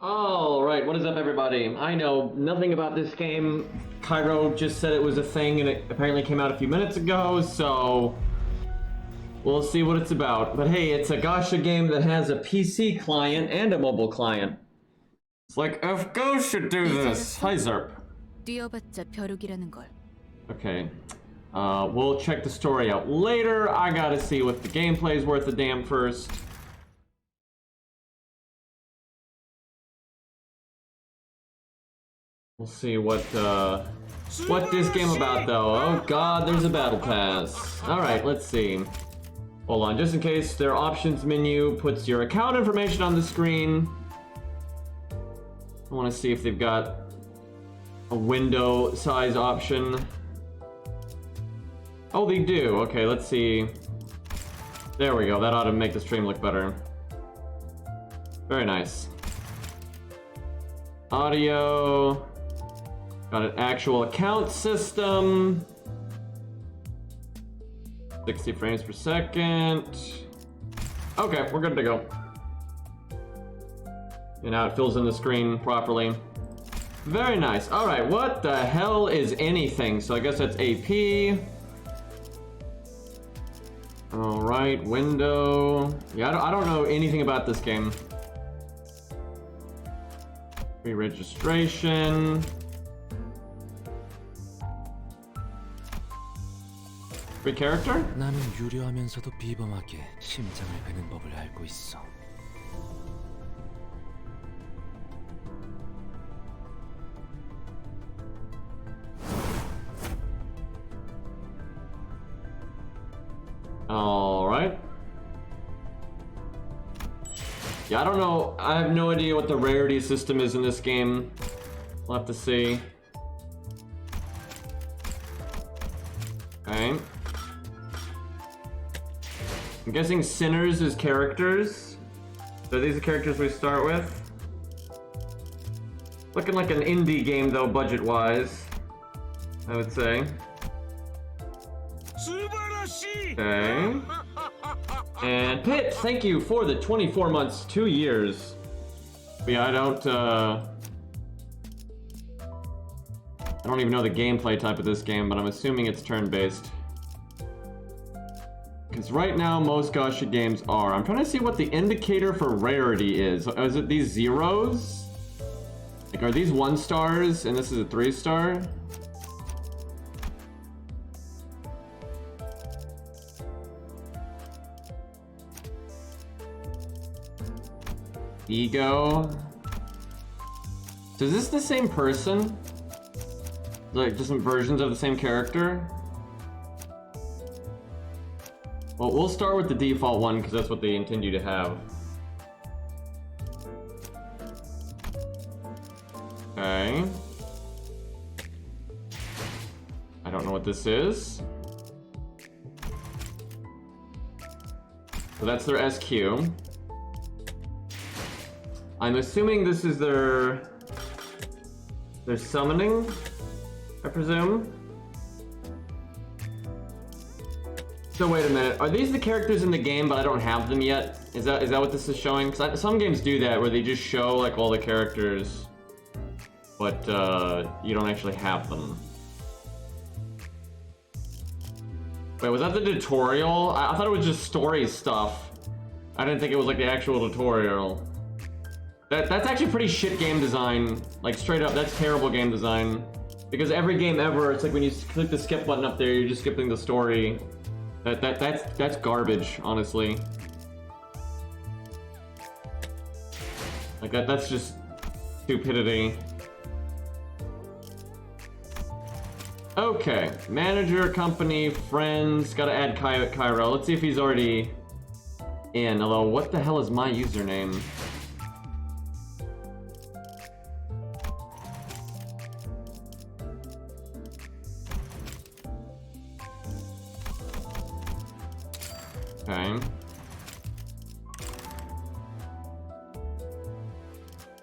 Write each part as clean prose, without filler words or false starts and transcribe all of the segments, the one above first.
Alright, what is up everybody? I know nothing about this game. Cairo just said it was a thing and it apparently came out a few minutes ago, so we'll see what it's about. But hey, it's a gacha game that has a PC client and a mobile client. It's like, of course should do this. Hi Zerp. 뛰어봤자 벼룩이라는 걸. Okay. We'll check the story out later. I gotta see what the gameplay's worth a damn first. We'll see what this game about though. Oh god, there's a battle pass. Alright, let's see. Hold on, just in case, their options menu puts your account information on the screen. I want to see if they've got a window size option. Oh, they do. Okay, let's see. There we go, that ought to make the stream look better. Very nice. Audio. Got an actual account system. 60 frames per second. Okay, we're good to go. And now it fills in the screen properly. Very nice. Alright, what the hell is anything? So I guess that's AP. Alright, window. Yeah, I don't know anything about this game. Pre-registration. Free character? 나는 유려하면서도 비범하게 심장을 베는 법을 알고 있어. Alright. Yeah, I don't know. I have no idea what the rarity system is in this game. We'll have to see. Okay. I'm guessing sinners is characters. So these are characters we start with. Looking like an indie game though, budget-wise, I would say. Okay. And Pitt, thank you for the 24 months, 2 years. But yeah, I don't even know the gameplay type of this game, but I'm assuming it's turn-based. Because right now, most gacha games are. I'm trying to see what the indicator for rarity is. Is it these zeros? Like, are these 1 stars and this is a 3-star? Ego. So is this the same person? Like different versions of the same character? Well, we'll start with the default one because that's what they intend you to have. Okay. I don't know what this is. So that's their SQ. I'm assuming this is their summoning, I presume. So wait a minute, are these the characters in the game but I don't have them yet? Is that what this is showing? Because some games do that where they just show like all the characters, but you don't actually have them. Wait, was that the tutorial? I thought it was just story stuff. I didn't think it was like the actual tutorial. That's actually pretty shit game design. Like straight up, that's terrible game design. Because every game ever, it's like when you click the skip button up there, you're just skipping the story. That's garbage, honestly. Like that's just stupidity. Okay, manager, company, friends. Gotta add Cairo. Let's see if he's already in. Although, what the hell is my username? Okay.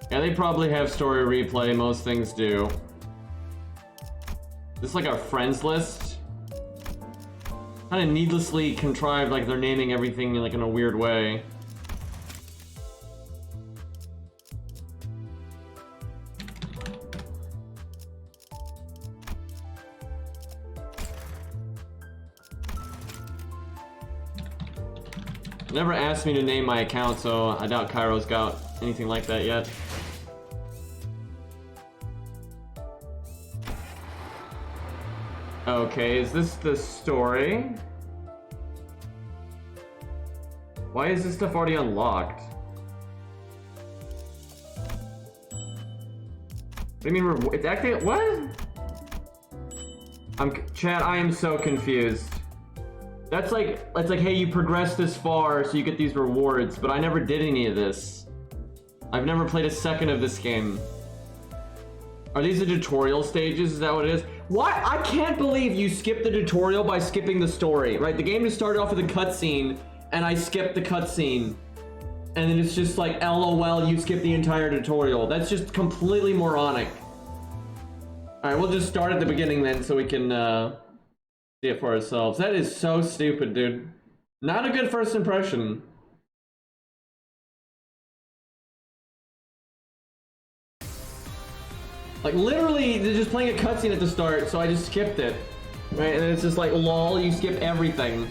Yeah, they probably have story replay, most things do. This is like our friends list. Kind of needlessly contrived, like they're naming everything like in a weird way. Never asked me to name my account, so I doubt Cairo's got anything like that yet. Okay, is this the story? Why is this stuff already unlocked? What do you mean it's acting? What? Chat, I am so confused. That's like, it's like, hey, you progressed this far, so you get these rewards, but I never did any of this. I've never played a second of this game. Are these the tutorial stages? Is that what it is? What? I can't believe you skipped the tutorial by skipping the story, right? The game just started off with a cutscene, and I skipped the cutscene. And then it's just like, LOL, you skipped the entire tutorial. That's just completely moronic. Alright, we'll just start at the beginning then, so we can, see it for ourselves. That is so stupid, dude. Not a good first impression. Like, literally, they're just playing a cutscene at the start, so I just skipped it. Right, and then it's just like, lol, you skip everything.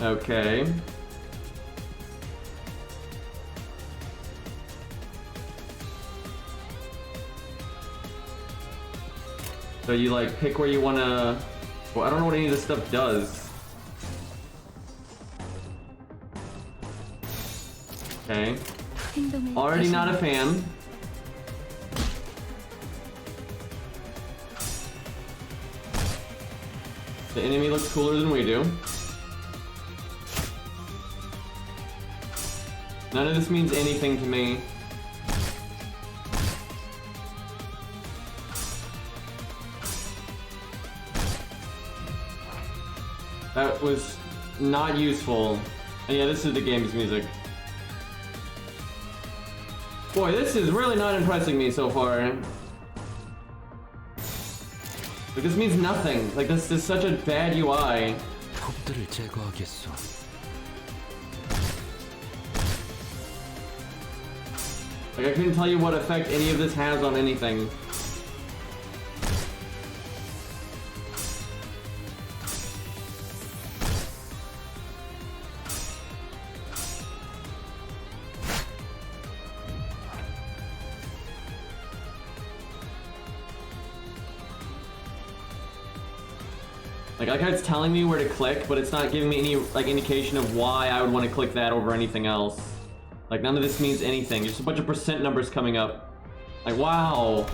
Okay. So you like pick where you wanna... Well, I don't know what any of this stuff does. Okay. Already not a fan. The enemy looks cooler than we do. None of this means anything to me. That was not useful. And yeah, this is the game's music. Boy, this is really not impressing me so far. Like, this means nothing. Like, this is such a bad UI. Like, I couldn't tell you what effect any of this has on anything. Like how it's telling me where to click, but it's not giving me any like indication of why I would want to click that over anything else. Like none of this means anything. Just a bunch of percent numbers coming up. Like wow.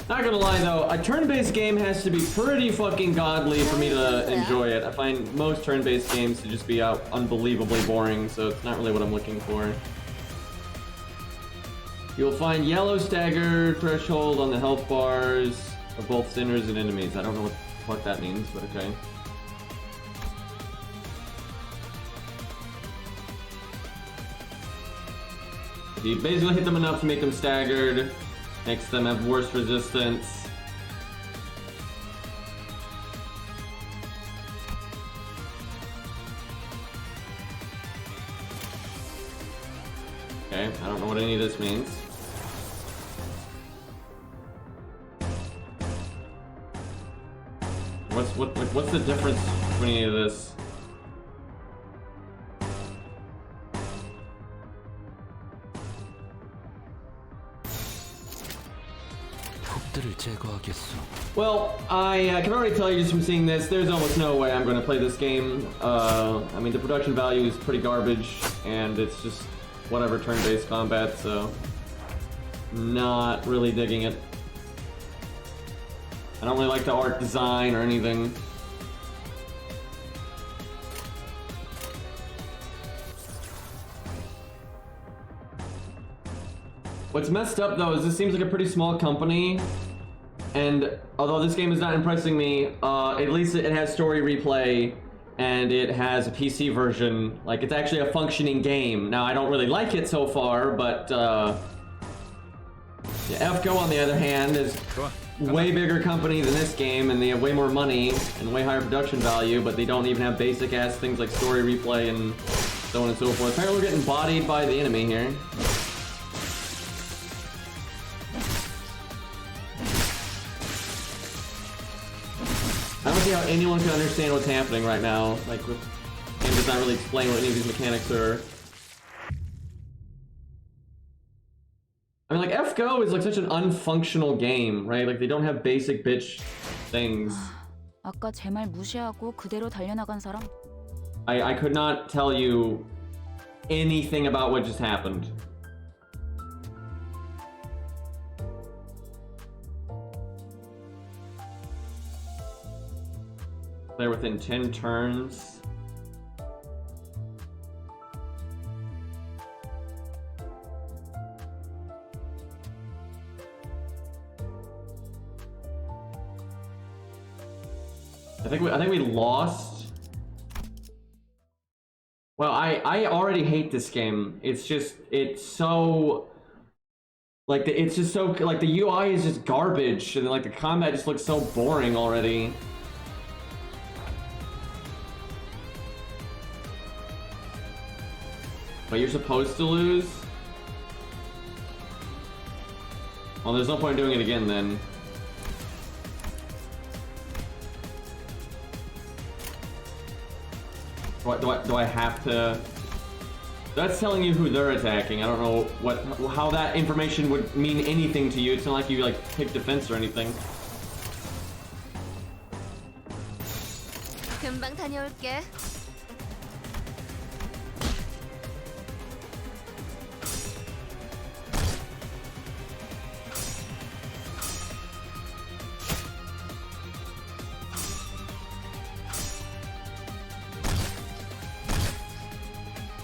Not gonna lie though, a turn-based game has to be pretty fucking godly for me to enjoy it. I find most turn-based games to just be unbelievably boring, so it's not really what I'm looking for. You'll find yellow stagger threshold on the health bars of both sinners and enemies. I don't know what that means, but okay. You basically hit them enough to make them staggered, makes them have worse resistance. Okay, I don't know what any of this means. What's the difference between any of this? Well, I can already tell you just from seeing this, there's almost no way I'm going to play this game. I mean, the production value is pretty garbage, and it's just whatever turn-based combat, so not really digging it. I don't really like the art design or anything. What's messed up though is this seems like a pretty small company, and although this game is not impressing me, at least it has story replay and it has a PC version. Like, it's actually a functioning game. Now, I don't really like it so far, but yeah, FGO on the other hand is way bigger company than this game, and they have way more money and way higher production value, but they don't even have basic ass things like story replay and so on and so forth. Apparently we're getting bodied by the enemy here. I don't see how anyone can understand what's happening right now. Like, the game does not really explain what any of these mechanics are. I mean, like, FGO is like such an unfunctional game, right? Like, they don't have basic bitch things. 아까 제 말 무시하고 그대로 달려나간 사람? I could not tell you anything about what just happened. They're within 10 turns. I think we lost. Well, I already hate this game. It's so like it's just so like the UI is just garbage, and like the combat just looks so boring already. But you're supposed to lose? Well, there's no point in doing it again then. Do I have to? That's telling you who they're attacking. I don't know how that information would mean anything to you. It's not like you like pick defense or anything. 금방 다녀올게.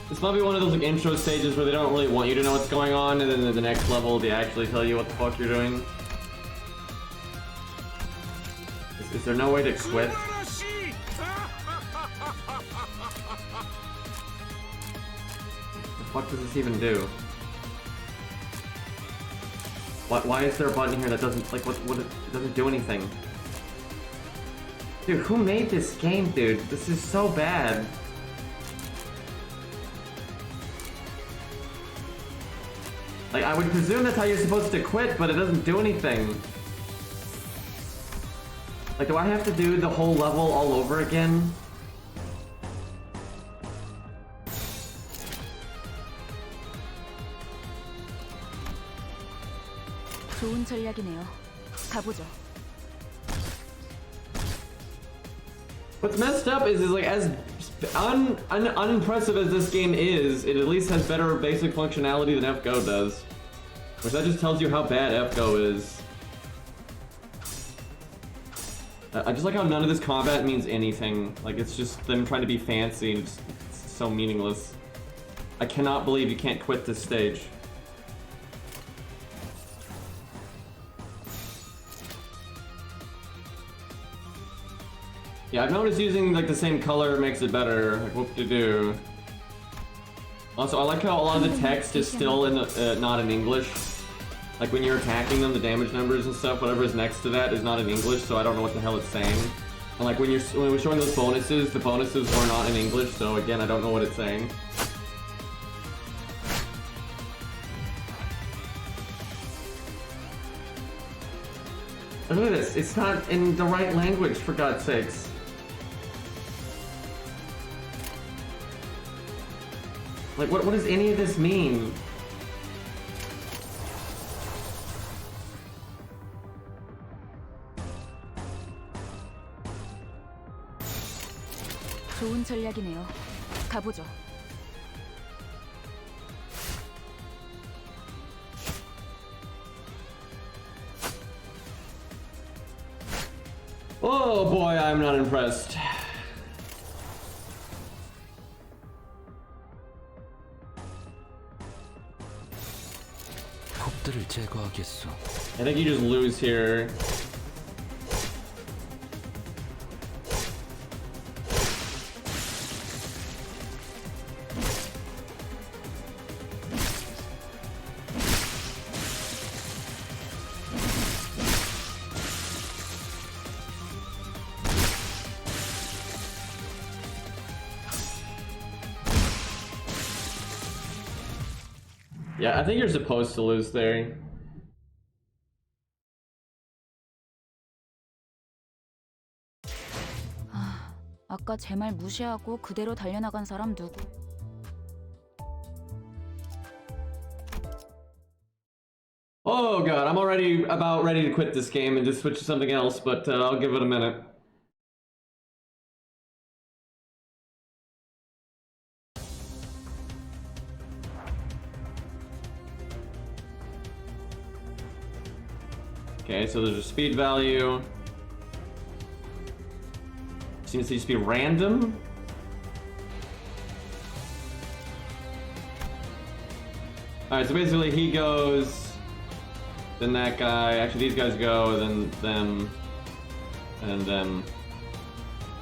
This might be one of those like intro stages where they don't really want you to know what's going on, and then at the next level they actually tell you what the fuck you're doing. Is there no way to quit? What the fuck does this even do? Why is there a button here that doesn't like what it doesn't do anything? Dude, who made this game, dude? This is so bad. Like, I would presume that's how you're supposed to quit, but it doesn't do anything. Like, do I have to do the whole level all over again? 좋은 전략이네요. 가보죠. What's messed up is like, as unimpressive as this game is, it at least has better basic functionality than FGO does. Which that just tells you how bad FGO is. I just like how none of this combat means anything. Like, it's just them trying to be fancy and it's so meaningless. I cannot believe you can't quit this stage. Yeah, I've noticed using like the same color makes it better. Like, whoop-de-doo. Also, I like how a lot of the text is still in not in English. Like when you're attacking them, the damage numbers and stuff, whatever is next to that is not in English, so I don't know what the hell it's saying. And like when we're showing those bonuses, the bonuses were not in English, so again, I don't know what it's saying. And look at this, it's not in the right language, for God's sakes. Like, what does any of this mean? 좋은 전략이네요. 가보죠. Oh boy, I'm not impressed. 톱들을 제거하겠소. I think you just lose here. Yeah, I think you're supposed to lose there. 아까 제 말 무시하고 그대로 달려나간 사람 누구? Oh god, I'm already about ready to quit this game and just switch to something else, but I'll give it a minute. Okay, so there's a speed value. Seems to just be random. Alright, so basically he goes, then that guy, actually these guys go, then them, and them.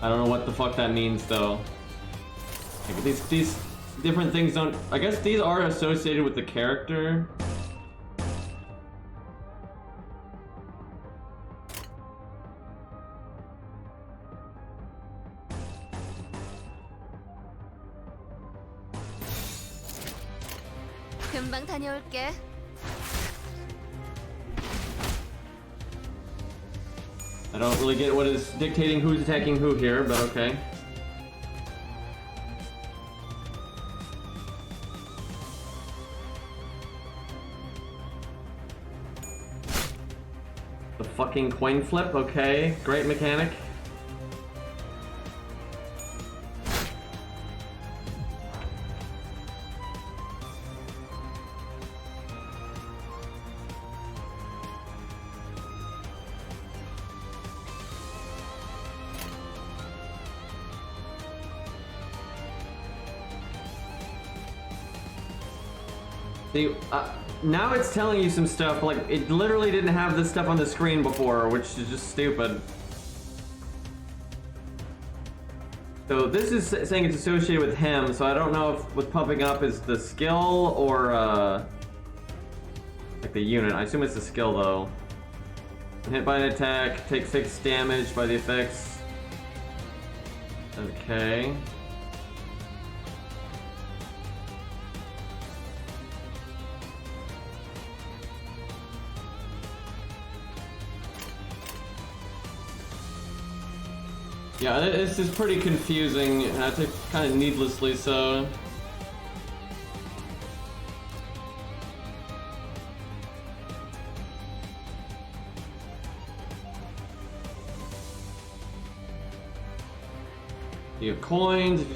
I don't know what the fuck that means though. Like, these different things don't, I guess these are associated with the character. 금방 다녀올게. I don't really get what is dictating who's attacking who here, but okay. The fucking coin flip, okay. Great mechanic. See, now it's telling you some stuff, like, it literally didn't have this stuff on the screen before, which is just stupid. So this is saying it's associated with him, so I don't know if what's pumping up is the skill or, like the unit. I assume it's the skill, though. When hit by an attack, take 6 damage by the effects. Okay. Yeah, this is pretty confusing, and I think kind of needlessly so. You have coins.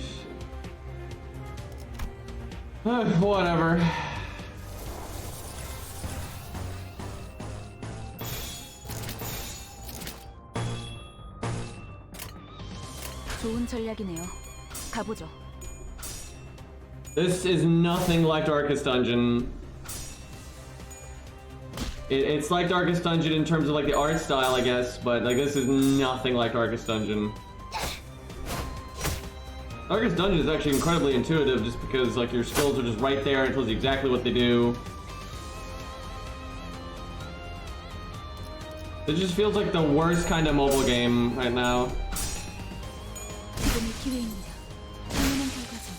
Whatever. 좋은 전략이네요. 가보죠. This is nothing like Darkest Dungeon. It's like Darkest Dungeon in terms of like the art style, I guess, but like this is nothing like Darkest Dungeon. Darkest Dungeon is actually incredibly intuitive just because like your skills are just right there and it tells you exactly what they do. It just feels like the worst kind of mobile game right now. 지금이 기회입니다. 당연한 결과죠.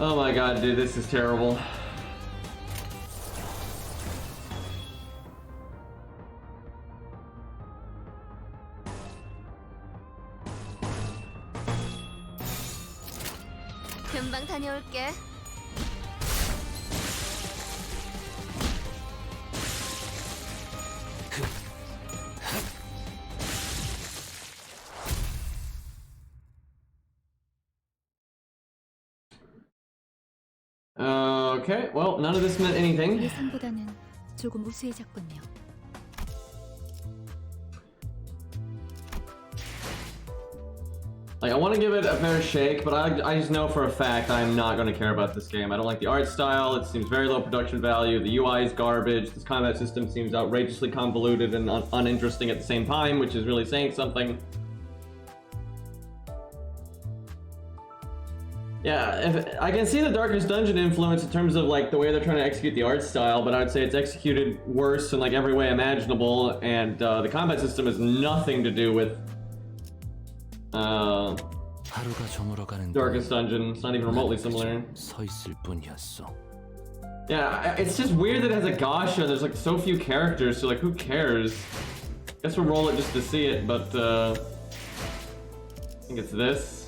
Oh my god, dude, this is terrible. 금방 다녀올게. Okay, well, none of this meant anything. 예상보다는 조금 우수해졌군요. Like, I want to give it a fair shake, but I just know for a fact I'm not going to care about this game. I don't like the art style, it seems very low production value, the UI is garbage, this combat system seems outrageously convoluted and uninteresting at the same time, which is really saying something. Yeah, I can see the Darkest Dungeon influence in terms of like the way they're trying to execute the art style, but I would say it's executed worse in like every way imaginable, and the combat system has nothing to do with 하루가 저물어가는 Darkest Dungeon. It's not even remotely similar. 서 있을 뿐이었어. Yeah, it's just weird that it has a gacha. There's like so few characters, so like who cares? Guess we'll roll it just to see it, but I think it's this.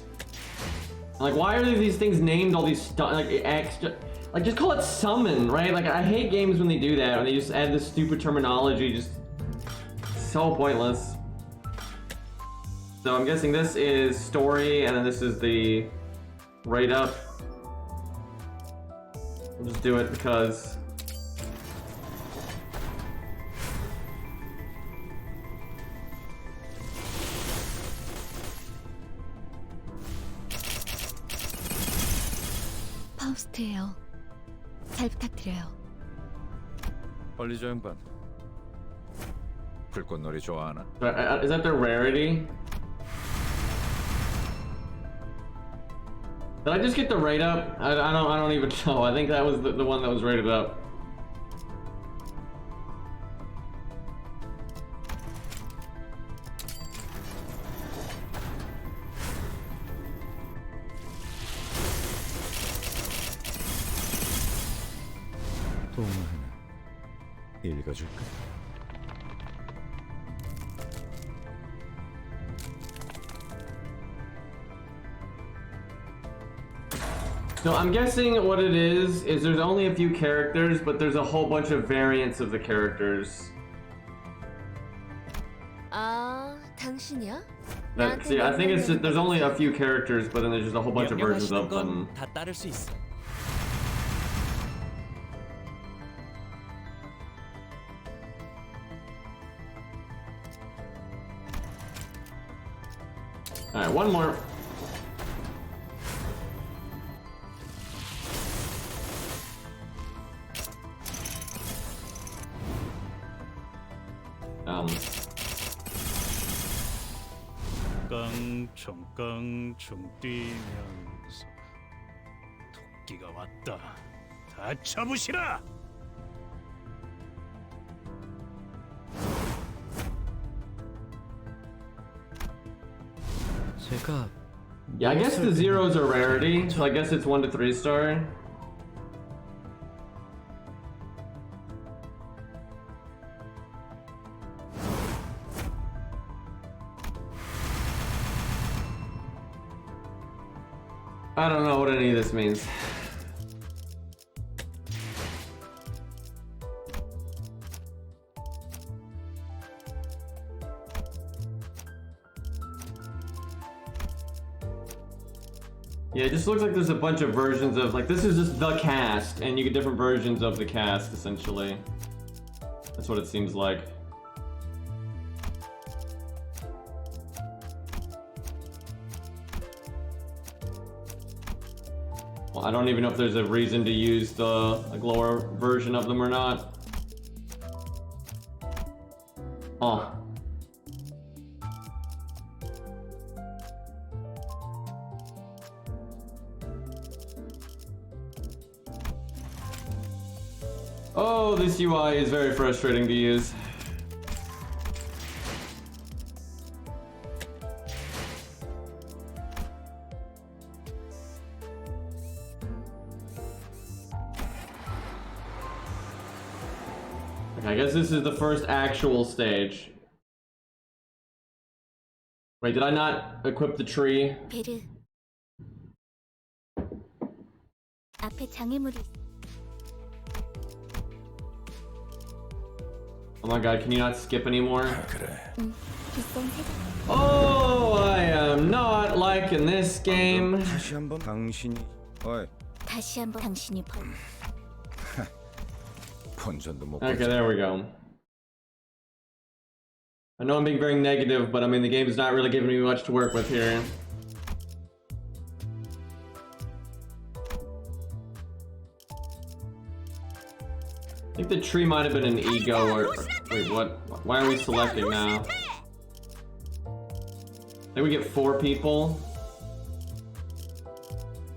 Like, why are these things named all these like extra? Like, just call it summon, right? Like, I hate games when they do that, when they just add this stupid terminology, just so pointless. So I'm guessing this is story, and then this is the rate up. We'll just do it because. 파우스트예요. 잘 부탁드려요. 빨리 저 양반. 불꽃놀이 좋아하나? Is that their rarity? Did I just get the rate up? I don't even know. I think that was the one that was rated up. 동화 하나 읽어줄까? So I'm guessing what it is there's only a few characters, but there's a whole bunch of variants of the characters. 아, 당신이야? See, I think it's just, there's only a few characters, but then there's just a whole bunch of versions of them. 다 따를 수 있어. Alright, one more. 깡총깡총 뛰면서 토끼가 왔다. 다 쳐부시라. 제가 Yeah, I guess the zeros are rarity, so I guess it's 1 to 3 star. I don't know what any of this means. Yeah, it just looks like there's a bunch of versions of, like, this is just the cast, and you get different versions of the cast, essentially. That's what it seems like. Well, I don't even know if there's a reason to use the like, lower version of them or not. Oh. Oh, this UI is very frustrating to use. Okay, I guess this is the first actual stage. Wait, did I not equip the tree? 베르. 앞에 장애물이. Oh my god, can you not skip anymore? 그래. 비싼 세상. Oh, I am not liking this game. 다시 한번 당신이 어이 다시 한번 당신이 번. 본전도 못 Okay, 보지. there we go. I know I'm being very negative, but I mean, the game's not really giving me much to work with here. I think the tree might have been an ego or wait, what? Why are we selecting now? I think we get 4 people.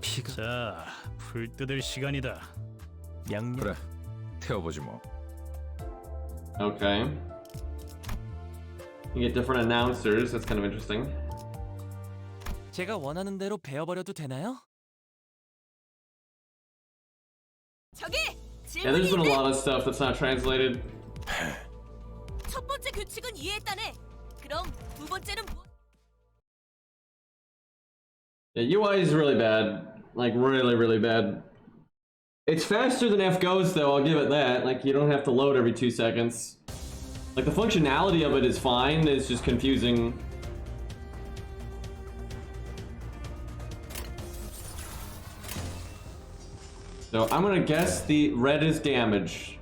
피가 자, 풀 뜯을 시간이다. 양념. 그래, 태워보지 뭐. Okay. You get different announcers. That's kind of interesting. 제가 원하는 대로 베어버려도 되나요? 저기 Yeah, there's been a lot of stuff that's not translated. 첫 번째 규칙은 이해했다네. 그럼 두 번째는 뭐? Yeah, UI is really bad. Like, really, really bad. It's faster than F goes, though, I'll give it that. Like, you don't have to load every 2 seconds. Like, the functionality of it is fine, it's just confusing. So, I'm gonna guess the red is damage.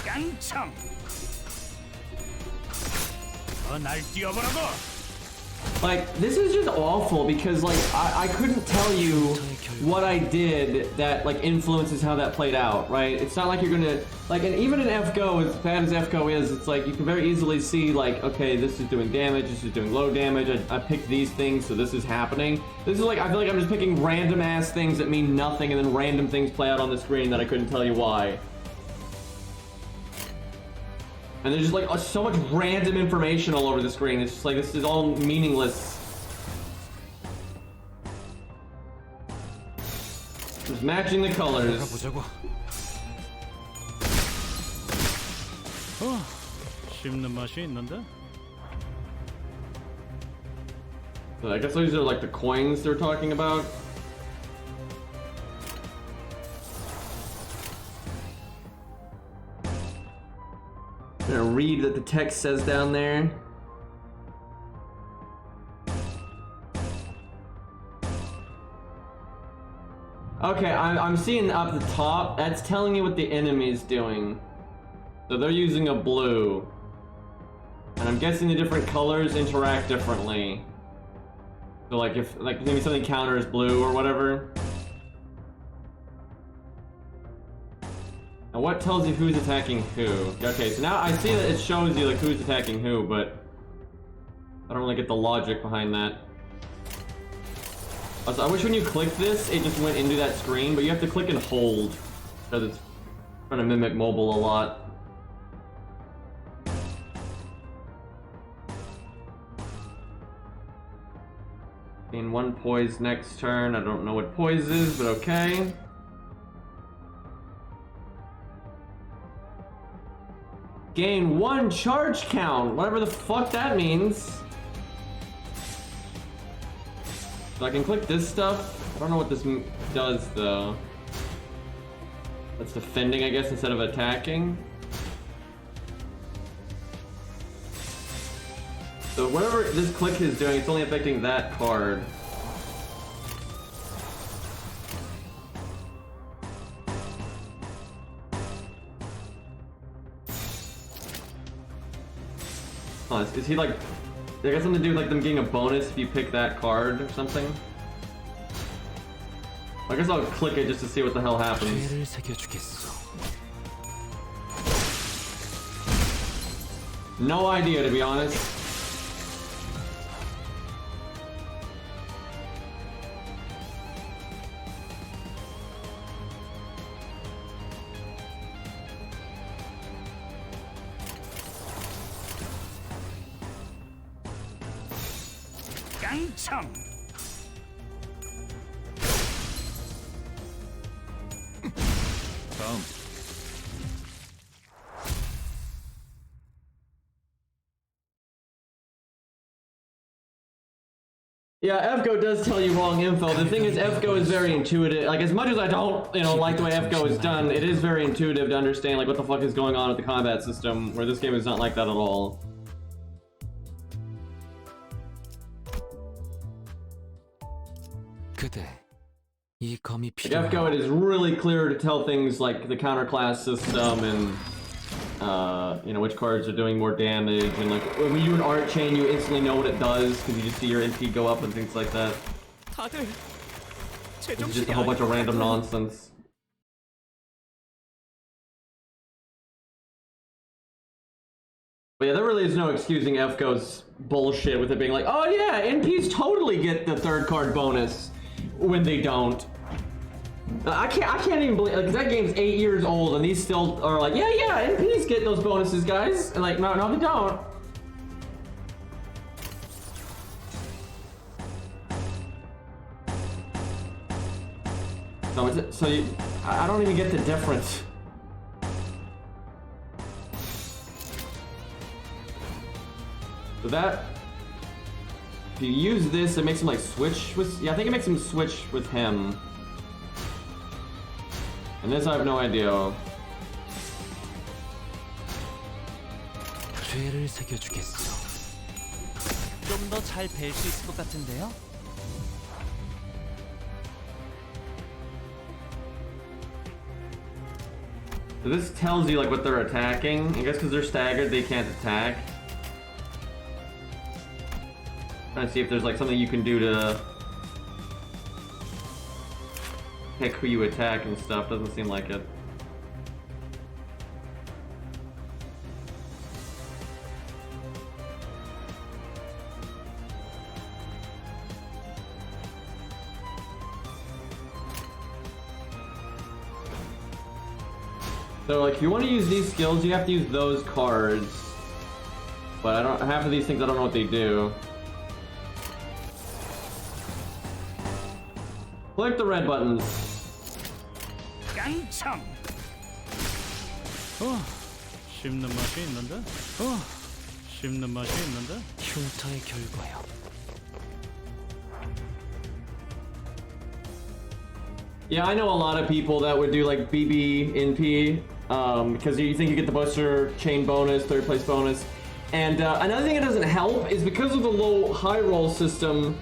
깡총. 날 뛰어보라고. Like, this is just awful because, like, I couldn't tell you what I did that, like, influences how that played out, right? It's not like you're gonna, like, and even in FGO, as bad as FGO is, it's like, you can very easily see, like, okay, this is doing damage, this is doing low damage, I picked these things, so this is happening. This is like, I feel like I'm just picking random-ass things that mean nothing, and then random things play out on the screen that I couldn't tell you why. And there's just like so much random information all over the screen. It's just like, this is all meaningless. Just matching the colors. 보자고. 씹는 맛이 있는데? So I guess these are like the coins they're talking about. I'm gonna read what the text says down there. Okay, I'm seeing up the top. That's telling you what the enemy is doing. So they're using a blue. And I'm guessing the different colors interact differently. So like if maybe something counters blue or whatever. And what tells you who's attacking who? Okay, so now I see that it shows you like who's attacking who, but I don't really get the logic behind that. Also, I wish when you click this, it just went into that screen, but you have to click and hold because it's trying to mimic mobile a lot. Gain 1 poise next turn. I don't know what poise is, but okay. Gain 1 charge count, whatever the fuck that means. So I can click this stuff. I don't know what this does though. That's defending, I guess, instead of attacking. So whatever this click is doing, it's only affecting that card. Huh, is he like... I guess something to do with like them getting a bonus if you pick that card or something? I guess I'll click it just to see what the hell happens. 죄를 새겨주겠어. No idea, to be honest. 깡총. 다음. Yeah, FGO does tell you wrong info. The thing is, FGO is very intuitive. Like, as much as I don't, like the way FGO is done, it is very intuitive to understand, like, what the fuck is going on with the combat system, where this game is not like that at all. 그대, 이 검이 Like, 필요하. FGO, it is really clear to tell things like the counterclass system and, which cards are doing more damage, and like, when you do an art chain, you instantly know what it does, because you just see your NP go up and things like that. 다들 It's just a whole bunch of random nonsense. But yeah, there really is no excusing FGO's bullshit with it being like, oh yeah, NPs totally get the third card bonus when they don't. I can't even believe, like, that game's 8 years old and these still are like, yeah, NPs get those bonuses, guys. And like, no, they don't. So I don't even get the difference. So that, if you use this, it makes him like switch with, yeah, I think it makes him switch with him. And this I have no idea. 죄를 새겨주겠어. 좀 더 잘 뵐 수 있을 것 같은데요? So this tells you like what they're attacking. I guess because they're staggered, they can't attack. Trying to see if there's like something you can do to pick who you attack and stuff. Doesn't seem like it. So like if you want to use these skills, you have to use those cards. But I don't, half of these things I don't know what they do. Click the red buttons. 깡창. 씹는 맛이 있는데? 씹는 맛이 있는데? 흉터의 결과요. Yeah, I know a lot of people that would do like BB NP because you think you get the booster chain bonus, third place bonus. And another thing that doesn't help is because of the low high roll system,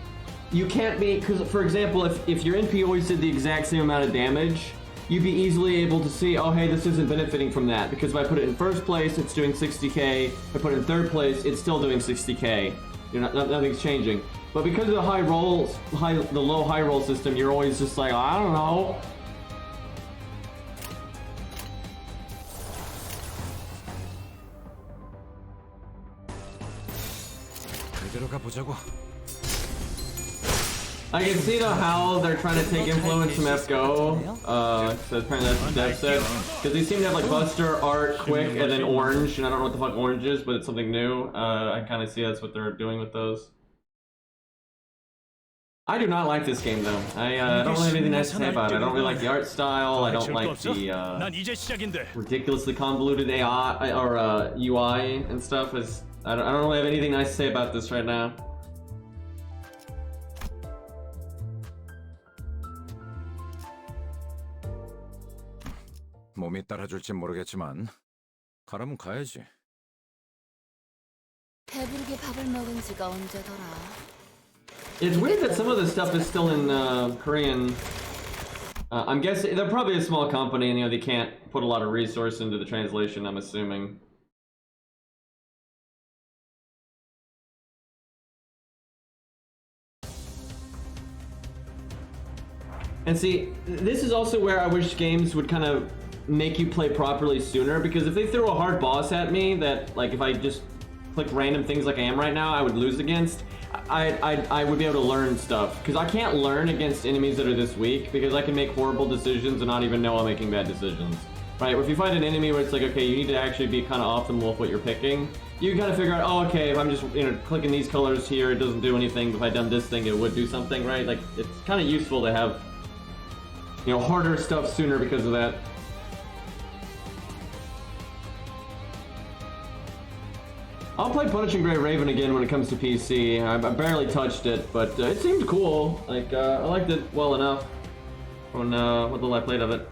you can't be, because for example, if your NP always did the exact same amount of damage, you'd be easily able to see, oh hey, this isn't benefiting from that, because if I put it in first place, it's doing 60k. If I put it in third place, it's still doing 60k. Nothing's changing. But because of the high rolls, the low high roll system, you're always just like, I don't know. 그대로 가보자고. I can see though how they're trying to take influence from FGO. So apparently that's what Dev said. Because they seem to have like Buster, Art, Quick, and then Orange. And I don't know what the fuck Orange is, but it's something new. I kind of see that's what they're doing with those. I do not like this game though. I don't really have anything nice to say about it. I don't really like the art style. I don't like the 난 이제 시작인데. ridiculously convoluted AI or UI and stuff. I don't really have anything nice to say about this right now. 몸이 따라줄지 모르겠지만 가라면 가야지. 배부르게 밥을 먹은 지가 언제더라. It's weird that some of this stuff is still in Korean. I'm guessing they're probably a small company and they can't put a lot of resource into the translation, I'm assuming. And see, this is also where I wish games would kind of make you play properly sooner, because if they throw a hard boss at me that, like, if I just click random things like I am right now, I would lose against, I would be able to learn stuff. Because I can't learn against enemies that are this weak, because I can make horrible decisions and not even know I'm making bad decisions. Right, if you find an enemy where it's like, okay, you need to actually be kind of optimal with what you're picking, you kind of figure out, oh, okay, if I'm just, clicking these colors here, it doesn't do anything. If I done this thing, it would do something, right? Like, it's kind of useful to have, harder stuff sooner because of that. I'll play Punishing Grey Raven again when it comes to PC. I barely touched it, but it seemed cool. Like, I liked it well enough from what little I played of it.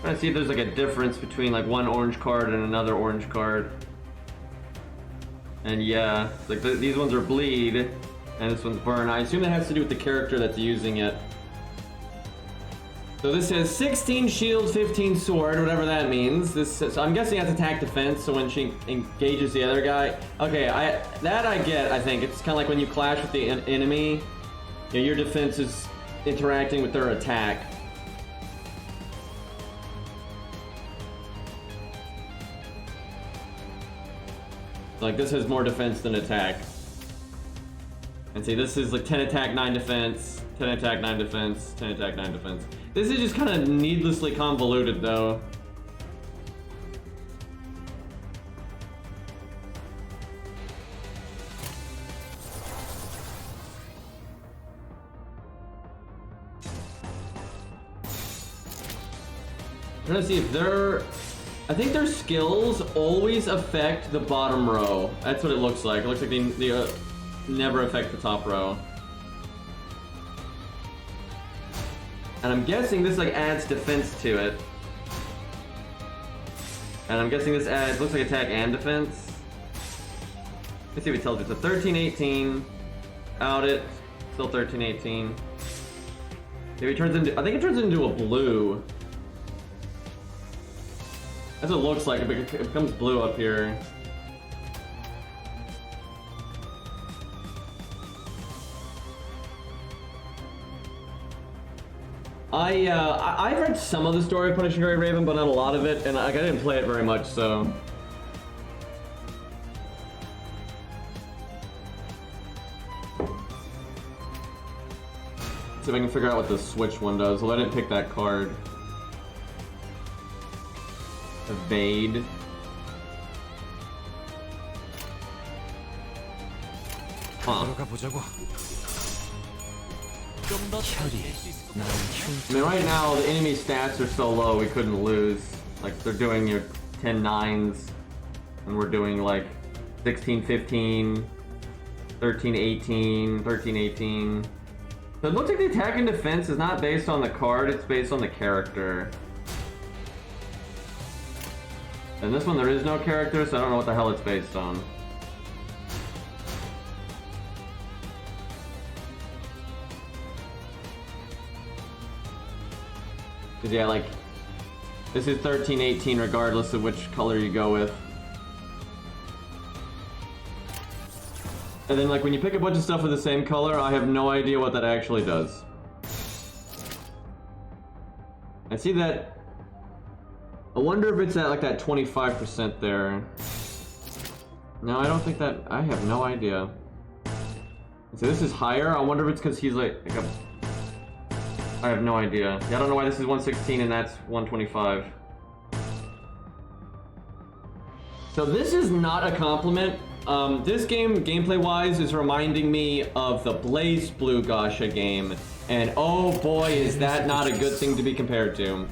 Trying to see if there's like a difference between like one orange card and another orange card. And yeah, it's like these ones are bleed, and this one's burn. I assume that has to do with the character that's using it. So this says 16 shield, 15 sword, whatever that means. So I'm guessing that's attack defense, so when she engages the other guy. Okay, that I get, I think. It's kind of like when you clash with the enemy, you know, your defense is interacting with their attack. Like, this has more defense than attack. And see, this is like 10 attack, 9 defense, 10 attack, 9 defense, 10 attack, 9 defense. This is just kind of needlessly convoluted, though. I'm trying to see if I think their skills always affect the bottom row. That's what it looks like. It looks like they never affect the top row. And I'm guessing this like adds defense to it. And I'm guessing this adds, looks like attack and defense. Let's see if it tells you. So 13, 18. Out it. Still 13, 18. Maybe it turns into, I think it turns into a blue. That's what it looks like. It becomes blue up here. I've read some of the story of Punishing Gray Raven, but not a lot of it, and I didn't play it very much, so. See if I can figure out what the switch one does. Well, I didn't pick that card. Evade. Huh. 들어가 보자고. 좀더 잘 뺄 수 있을 것 같아. I mean, right now, the enemy stats are so low, we couldn't lose. Like, they're doing your 10 9s, and we're doing, like, 16 15, 13 18, 13 18. So it looks like the attack and defense is not based on the card, it's based on the character. And this one, there is no character, so I don't know what the hell it's based on. Cause yeah, like, this is 13, 18 regardless of which color you go with. And then like when you pick a bunch of stuff with the same color, I have no idea what that actually does. I see that. I wonder if it's at like that 25% there. No, I don't think that, I have no idea. So this is higher, I wonder if it's because he's like a, I have no idea. Yeah, I don't know why this is 116 and that's 125. So this is not a compliment. This game, gameplay-wise, is reminding me of the Blaze Blue Gacha game. And oh boy, is that not a good thing to be compared to.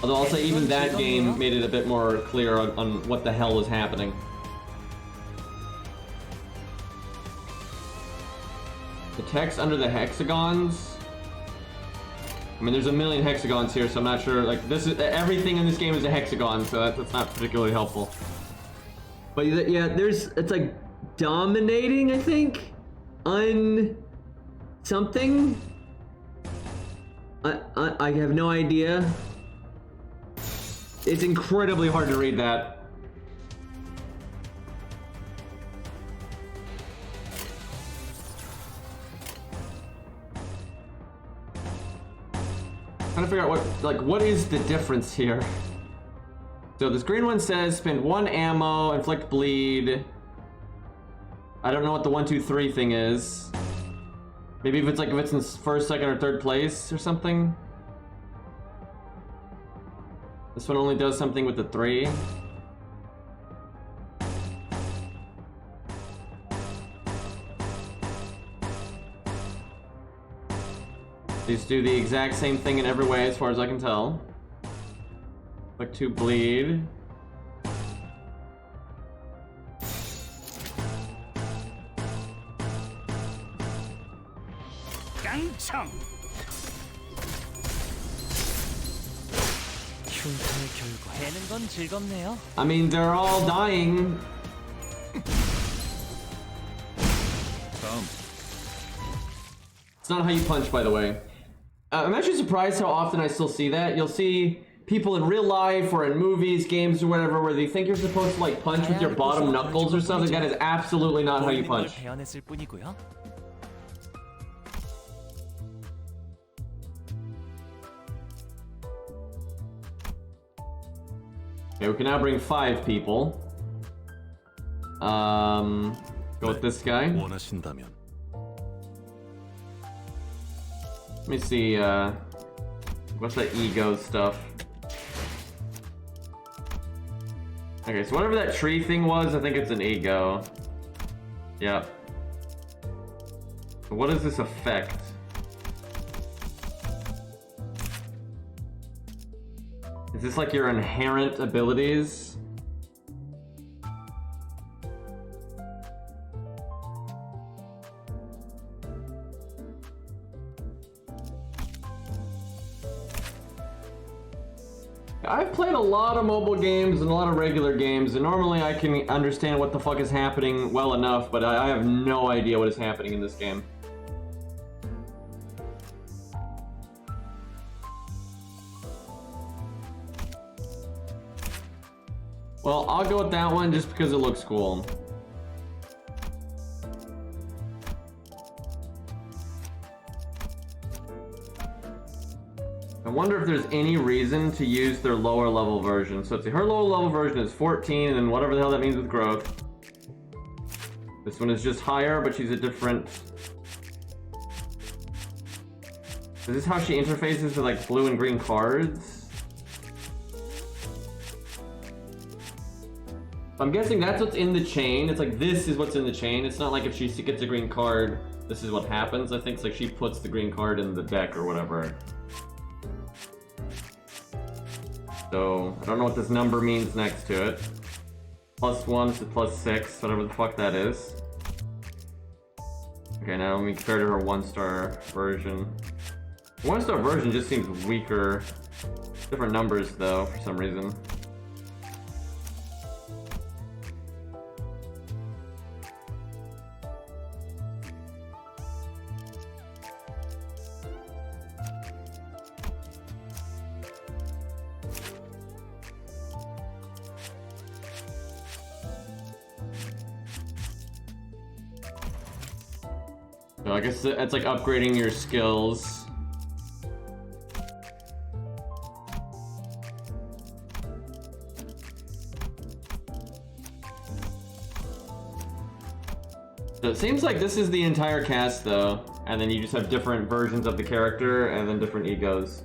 Although I'll say even that game made it a bit more clear on what the hell was happening. The text under the hexagons. I mean, there's a million hexagons here, so I'm not sure. Like, this is everything in this game is a hexagon, so that's not particularly helpful. But yeah, it's like dominating, I think, something. I have no idea. It's incredibly hard to read that. Trying to figure out what is the difference here. So this green one says spend 1 ammo, inflict bleed. I don't know what the 1 2 3 thing is. Maybe if it's in first, second, or third place or something. This one only does something with the 3. These do the exact same thing in every way as far as I can tell. Like to bleed. 깡총. 흉터의 결과. 되는 건 즐겁네요. I mean, they're all dying. 다음. It's not how you punch, by the way. I'm actually surprised how often I still see that. You'll see people in real life or in movies, games, or whatever, where they think you're supposed to like punch with your bottom knuckles or something. That is absolutely not how you 보이는 걸 punch. 베어냈을 뿐이고요. Okay, we can now bring 5 people. Go with this guy. 원하신다면 Let me see, what's that ego stuff? Okay, so whatever that tree thing was, I think it's an ego. Yep. So what does this affect? Is this like your inherent abilities? I've played a lot of mobile games and a lot of regular games, and normally I can understand what the fuck is happening well enough, but I have no idea what is happening in this game. Well, I'll go with that one just because it looks cool. I wonder if there's any reason to use their lower level version. So let's see, her lower level version is 14, and then whatever the hell that means with growth. This one is just higher, but she's a different... Is this how she interfaces with like blue and green cards? I'm guessing that's what's in the chain. It's like this is what's in the chain. It's not like if she gets a green card, this is what happens. I think it's like she puts the green card in the deck or whatever. So, I don't know what this number means next to it. +1 to +6, whatever the fuck that is. Okay, now let me compare to her 1-star version. 1-star version just seems weaker. Different numbers though, for some reason. So I guess it's like upgrading your skills. So it seems like this is the entire cast though, and then you just have different versions of the character and then different egos.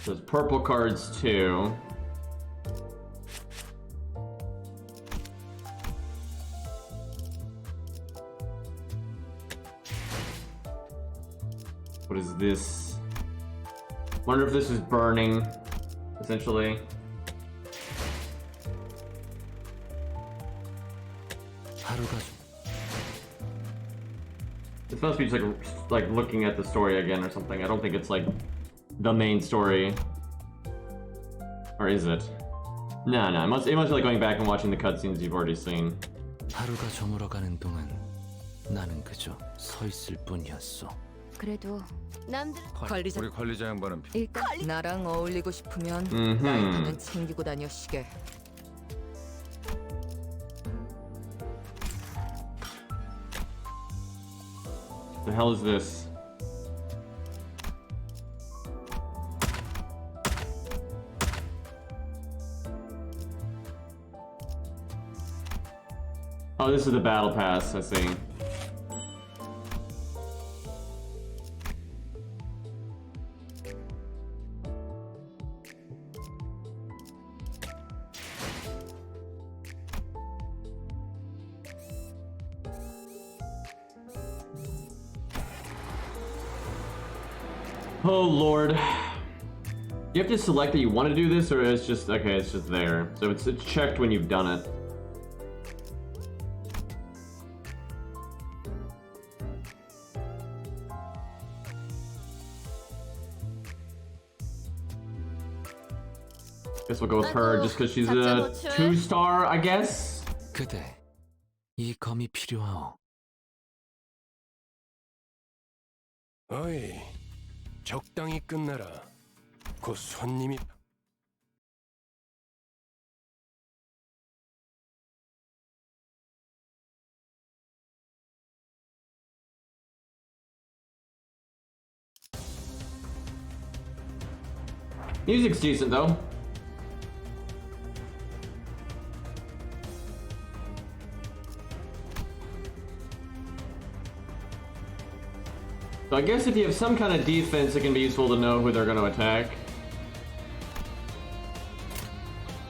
There's purple cards too. What is this? Wonder if this is burning, essentially. This must be just like looking at the story again or something. I don't think it's like the main story. Or is it? No, it must be like going back and watching the cutscenes you've already seen. 하루가 저물어가는 동안 나는 그저 서 있을 뿐이었어. 그래도 남들 관리자 우리 관리자 양반은 일단 나랑 어울리고 싶으면 음흠. 라이프는 챙기고 다녀 시게. The hell is this? Oh, this is the battle pass, I see. Oh lord. You have to select that you want to do this, or it's just, okay, it's just there. So it's checked when you've done it. Guess we'll go with her just because she's a 2-star, I guess. 그대, 이 검이 필요하오. 어이, 적당히 끝내라. 곧 손님이... Music's decent though. So I guess if you have some kind of defense, it can be useful to know who they're going to attack.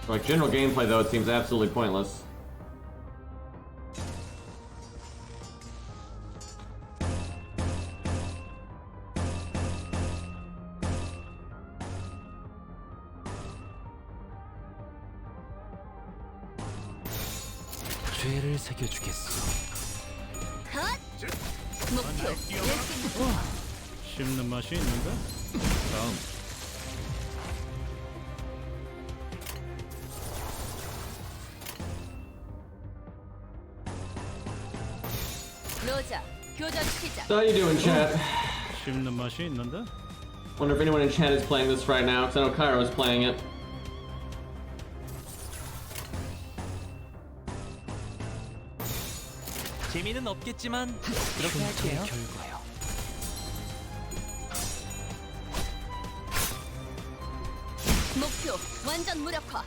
For like general gameplay though, it seems absolutely pointless. 죄를 새겨주겠어. 목표 씹는 맛이 있는데? 다음. 로자 교전 시작. So how you doing, chat? 씹는 맛이 있는데? Wonder if anyone in chat is playing this right now, because I know Cairo is playing it. 재미는 없겠지만 그렇게 흉터의 할게요. 결과요. 목표 완전 무력화.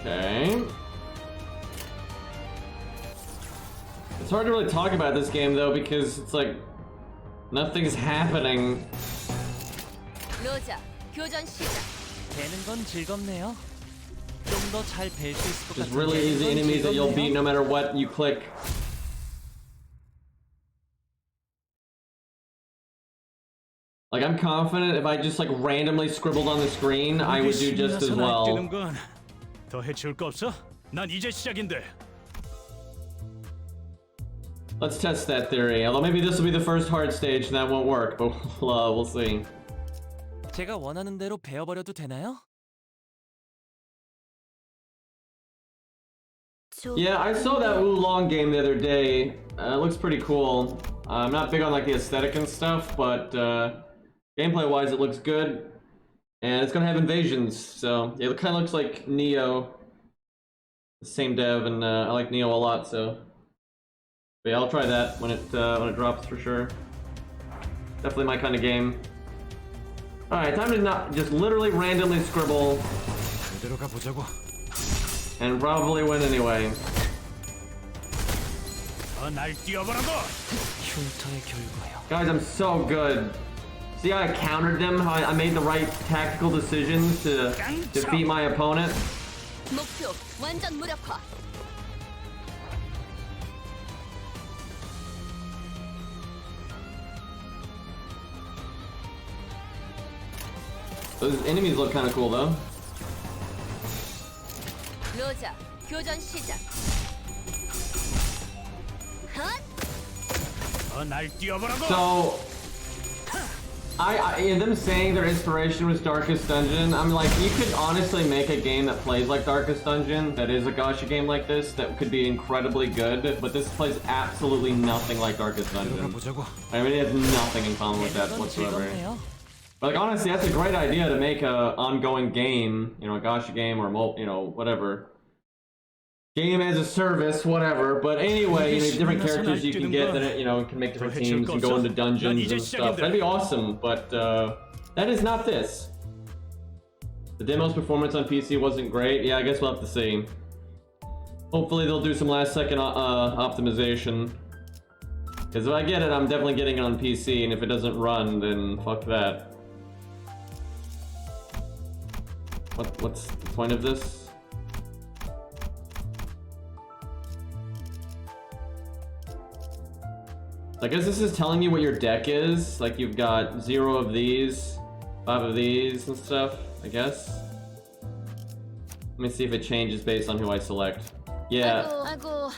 Okay. It's hard to really talk about this game though because it's like nothing's happening. 로자 교전 시작. 되는 건 즐겁네요. 좀 더 잘 뵐 수 있을 것 Just 같은데. really easy 이건 enemies that you'll beat 즐겁네요. no matter what you click. Like I'm confident if I just like randomly scribbled on the screen, I would do just as well. 뛰는 건 더 해치울 거 없어? 난 이제 시작인데. Let's test that theory. Although maybe this will be the first hard stage and that won't work, but we'll see. 제가 원하는 대로 베어버려도 되나요? Yeah, I saw that Oolong game the other day. It looks pretty cool. I'm not big on like the aesthetic and stuff, but gameplay-wise, it looks good. And it's gonna have invasions, so yeah, it kind of looks like Neo. The same dev, and I like Neo a lot, so. But yeah, I'll try that when it drops for sure. Definitely my kind of game. All right, time to not just literally randomly scribble 제대로 가보자고. and probably win anyway. 날 뛰어보라고! 흉터의 결과요. Guys, I'm so good. See how I countered them? How I made the right tactical decisions to defeat my opponent? 목표 완전 무력화. Those enemies look kind of cool though. 로자 교전 시작. 날 뛰어보라고! So, them saying their inspiration was Darkest Dungeon, I'm like, you could honestly make a game that plays like Darkest Dungeon, that is a gacha game like this, that could be incredibly good, but this plays absolutely nothing like Darkest 제대로 Dungeon. 가보자고. I mean, it has nothing in common with that 되는 건 whatsoever. 즐겁네요. But like, honestly, that's a great idea to make a ongoing game, you know, a gacha game or, whatever. Game as a service, whatever. But anyway, you know, different characters you can get that, you know, can make different teams and go into dungeons and stuff. That'd be awesome, but that is not this. The demo's performance on PC wasn't great. Yeah, I guess we'll have to see. Hopefully they'll do some last second optimization. Because if I get it, I'm definitely getting it on PC, and if it doesn't run, then fuck that. What's the point of this? I guess this is telling you what your deck is. Like you've got 0 of these, 5 of these and stuff, I guess. Let me see if it changes based on who I select. Yeah. 아이고.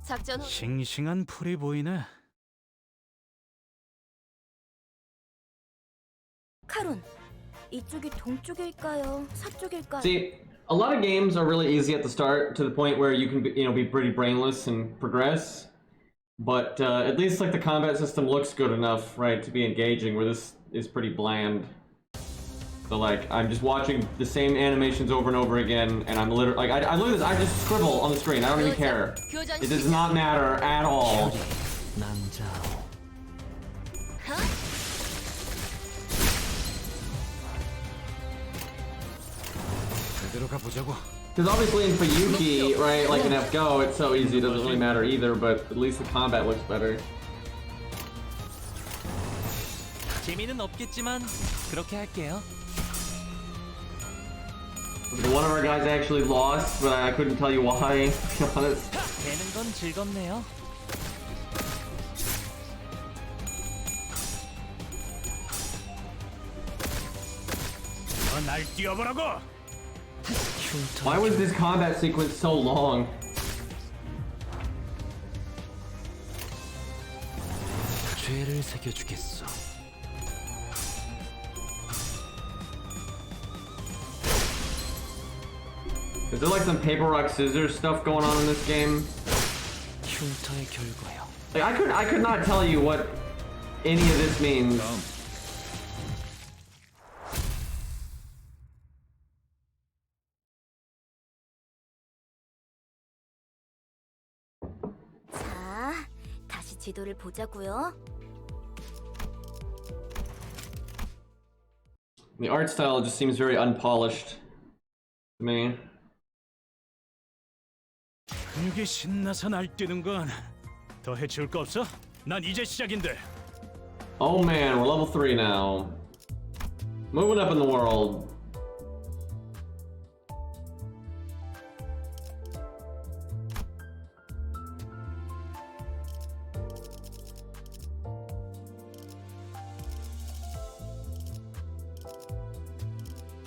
작전 싱싱한 풀이 보이네. 카론, 이쪽이 동쪽일까요? 서쪽일까요? See, a lot of games are really easy at the start to the point where you can be pretty brainless and progress. But at least like the combat system looks good enough, right, to be engaging, where this is pretty bland. So like, I'm just watching the same animations over and over again, and I'm literally, like, I look at this, I just scribble on the screen, I don't even care. It does not matter at all. 남자오. 제대로 가보자고. Because obviously in Fuyuki, right, like in F-Go, it's so easy, it doesn't really matter either, but at least the combat looks better. 재미는 없겠지만 그렇게 할게요. One of our guys actually lost, but I couldn't tell you why, to be honest. 되는 건 즐겁네요. 날 뛰어보라고. Why was this combat sequence so long? 죄를 새겨주겠어. Is there like some paper rock scissors stuff going on in this game? 흉터의 결과요. Like I could not tell you what any of this means. 자, 다시 지도를 보자고요. The art style just seems very unpolished to me. 근육이 신나서 날뛰는 건 더 해치울 거 없어? 난 이제 시작인데. Oh man, we're level 3 now. Moving up in the world.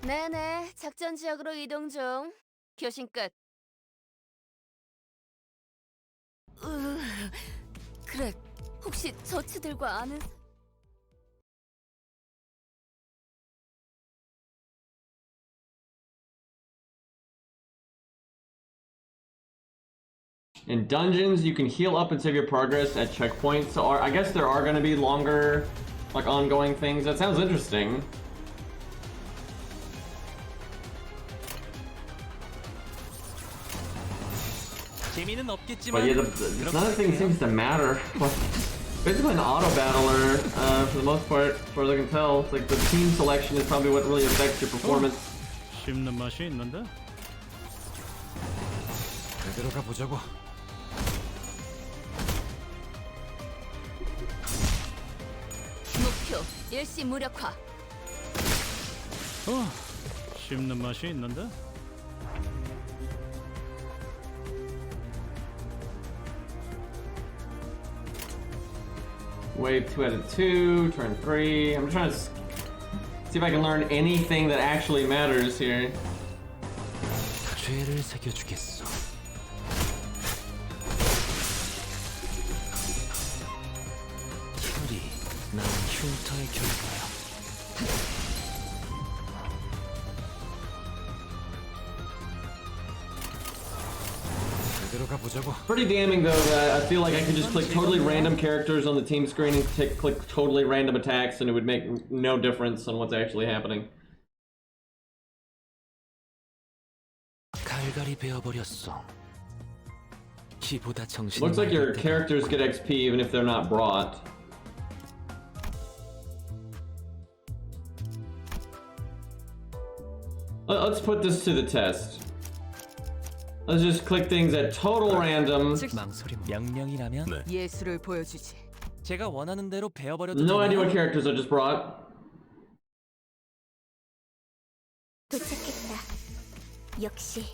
네네, 작전 지역으로 이동 중. 교신 끝. 그래, 혹시 저치들과 아는... In dungeons, you can heal up and save your progress at checkpoints. So I guess there are going to be longer, like, ongoing things. That sounds interesting. 재미는 없겠지만 But yeah, none of the things seems to matter. Basically an auto battler, for the most part, as far as I can tell. It's like the team selection is probably what really affects your performance. 씹는 맛이 있는데. 제대로 가보자고. 목표, 일시 무력화. 씹는 맛이 있는데. Wave 2 out of 2, turn 3. I'm trying to see if I can learn anything that actually matters here. 죄를 새겨주겠어. 혈이 나는 흉터의 결과야. 제대로 가보자고. Pretty damning though that I feel like I could just click totally random characters on the team screen and click totally random attacks and it would make no difference on what's actually happening. 갈갈이 베어버렸어. 키보다 정신이 Looks like your 맑을 때가 characters get XP even if they're not brought. Let's put this to the test. Let's just click things at total random. 망설임. 명령이라면 예술을 보여주지. 제가 원하는 대로 베어버려도 No idea what 되나요? characters I just brought. 도착했다. 역시.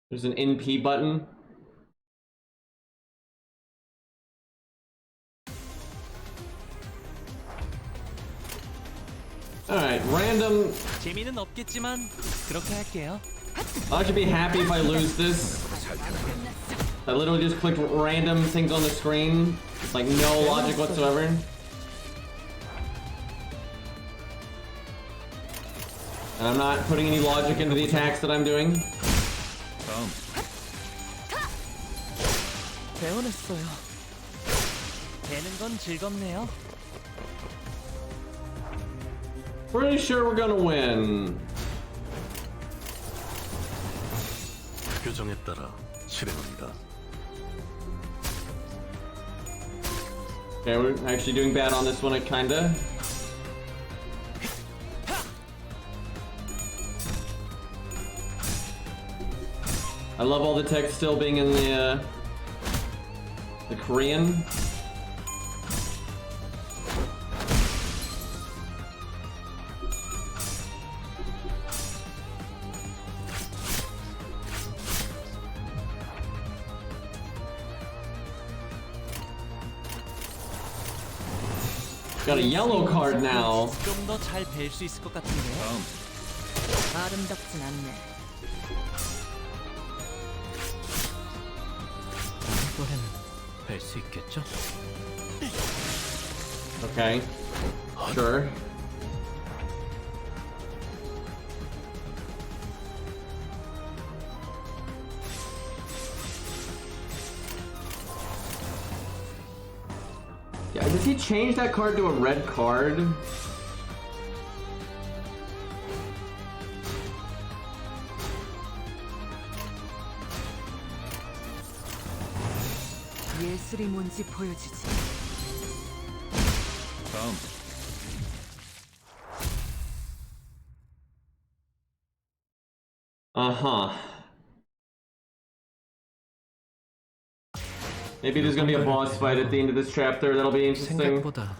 There's an NP button. Alright, random. 재미는 없겠지만 그렇게 할게요. I should be happy if I lose this. 잘 되나? I literally just clicked random things on the screen. Like no logic whatsoever. And I'm not putting any logic into the attacks that I'm doing. 배워냈어요. 되는 건 즐겁네요. Pretty sure we're gonna win. 규정에 따라 실행합니다. Okay, we're actually doing bad on this one, kinda. I love all the text still being in the Korean. Got a yellow card now. 좀 더 잘 뵐 수 있을 것 같은데요. 아름답진 않네. 다음번에는 뵐 수 있겠죠? Okay. Sure. Yeah, does he change that card to a red card? 예술이 뭔지 보여주지. 다음. Uh-huh. Maybe there's gonna be a boss fight at the end of this chapter. That'll be interesting. 생각보다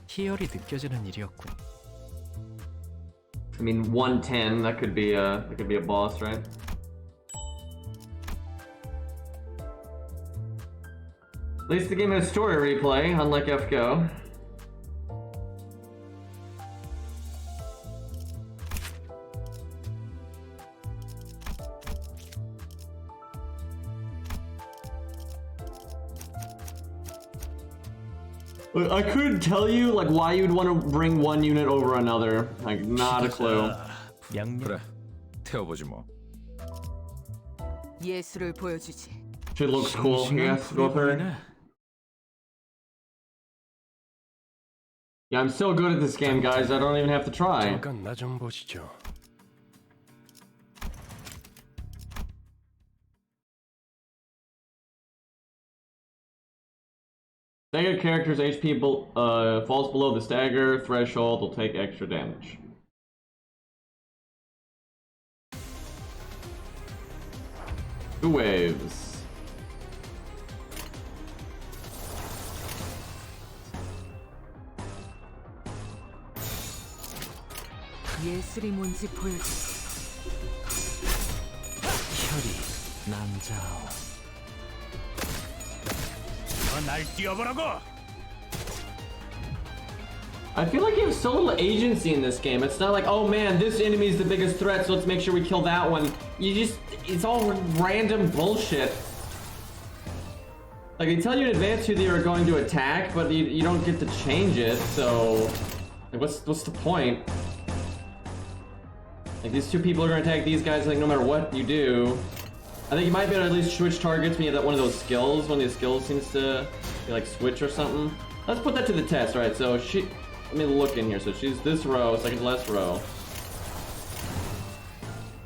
희열이 느껴지는 일이었군. I mean, 110. That could be a boss, right? At least the game has story replay, unlike FGO. I couldn't tell you like why you'd want to bring one unit over another. Like, not a clue. 그래. 태워보지 뭐. 예술을 보여주지. She looks cool. Yes, go with her. Yeah, I'm so good at this game, guys. I don't even have to try. 잠깐 나 좀 보시죠. Staggered characters' HP falls below the stagger threshold will take extra damage. Two waves. 예술이 뭔지 보여주지. 혈이 남자오. 날 뛰어보라고. I feel like you have so little agency in this game. It's not like, oh man, this enemy is the biggest threat, so let's make sure we kill that one. You just, it's all random bullshit. Like, they tell you in advance who they are going to attack, but you don't get to change it, so... Like, what's the point? Like, these two people are going to attack these guys, like, no matter what you do. I think you might be able to at least switch targets when you have that one of those skills, one of these skills seems to, like, switch or something. Let's put that to the test, right? So, let me look in here. So she's this row, second to last row.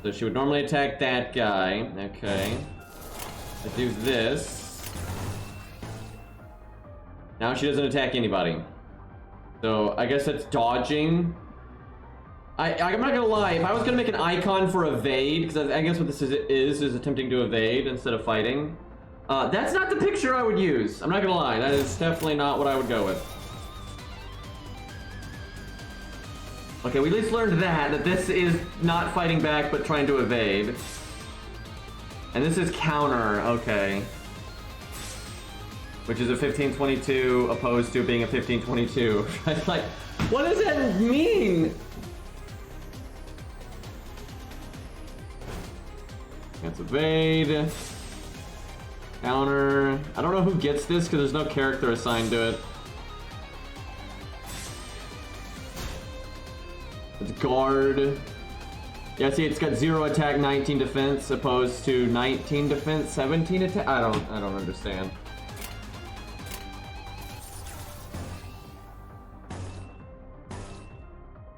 So she would normally attack that guy. Okay. Let's do this. Now she doesn't attack anybody. So I guess that's dodging. I'm not gonna lie, if I was gonna make an icon for evade, because I guess what this is attempting to evade instead of fighting. That's not the picture I would use. I'm not gonna lie, that is definitely not what I would go with. Okay, we at least learned that this is not fighting back, but trying to evade. And this is counter, okay. Which is a 1522 opposed to being a 1522. It's like, what does that mean? Let's evade. Counter. I don't know who gets this because there's no character assigned to it. It's guard. Yeah, see, it's got 0 attack, 19 defense, opposed to 19 defense, 17 attack. I don't understand.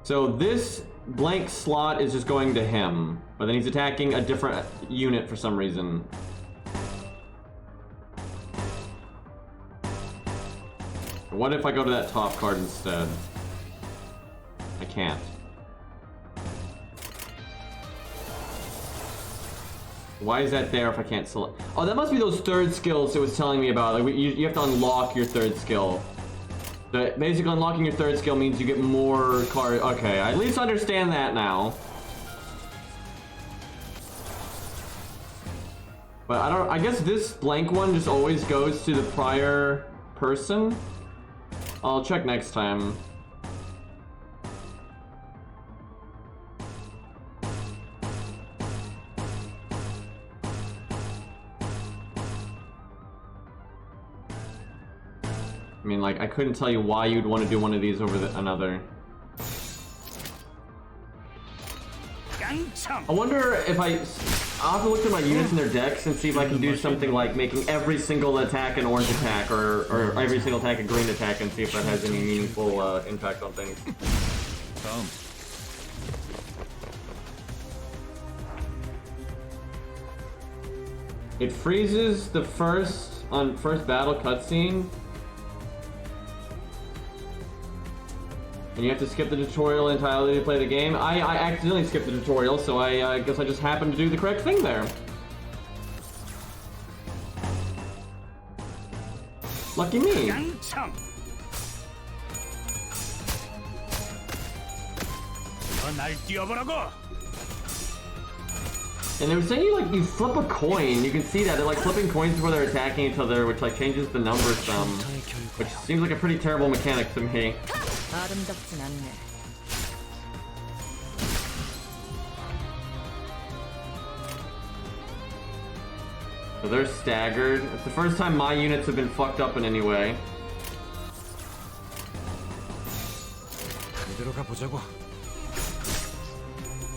So this blank slot is just going to him, but then he's attacking a different unit for some reason. What if I go to that top card instead? I can't. Why is that there if I can't select? Oh, that must be those third skills it was telling me about. Like you have to unlock your third skill. Basically, unlocking your third skill means you get more cards. Okay, I at least understand that now. But I guess this blank one just always goes to the prior person. I'll check next time. I mean, like, I couldn't tell you why you'd want to do one of these over another. I wonder if I'll have to look through my units in their decks and see if I can do something like making every single attack an orange attack or every single attack a green attack and see if that has any meaningful impact on things. It freezes the first battle cutscene. And you have to skip the tutorial entirely to play the game. I accidentally skipped the tutorial, so I guess I just happened to do the correct thing there. Lucky me. And they were saying you flip a coin. You can see that they're like flipping coins before they're attacking each other, which like changes the numbers some, which seems like a pretty terrible mechanic to me. 아름답진 않네. So they're staggered. It's the first time my units have been fucked up in any way.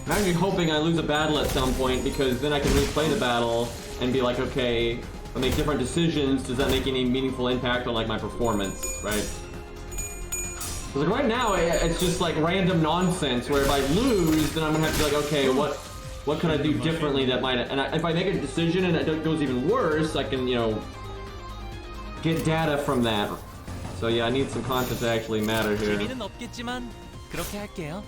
I'm actually hoping I lose a battle at some point because then I can replay the battle and be like, okay, if I make different decisions, does that make any meaningful impact on like my performance, right? Because like right now, it's just like random nonsense where if I lose, then I'm gonna have to be like, okay, what could I do differently that might, if I make a decision and it goes even worse, I can, you know, get data from that. So yeah, I need some content to actually matter here. 재미는 없겠지만 그렇게 할게요.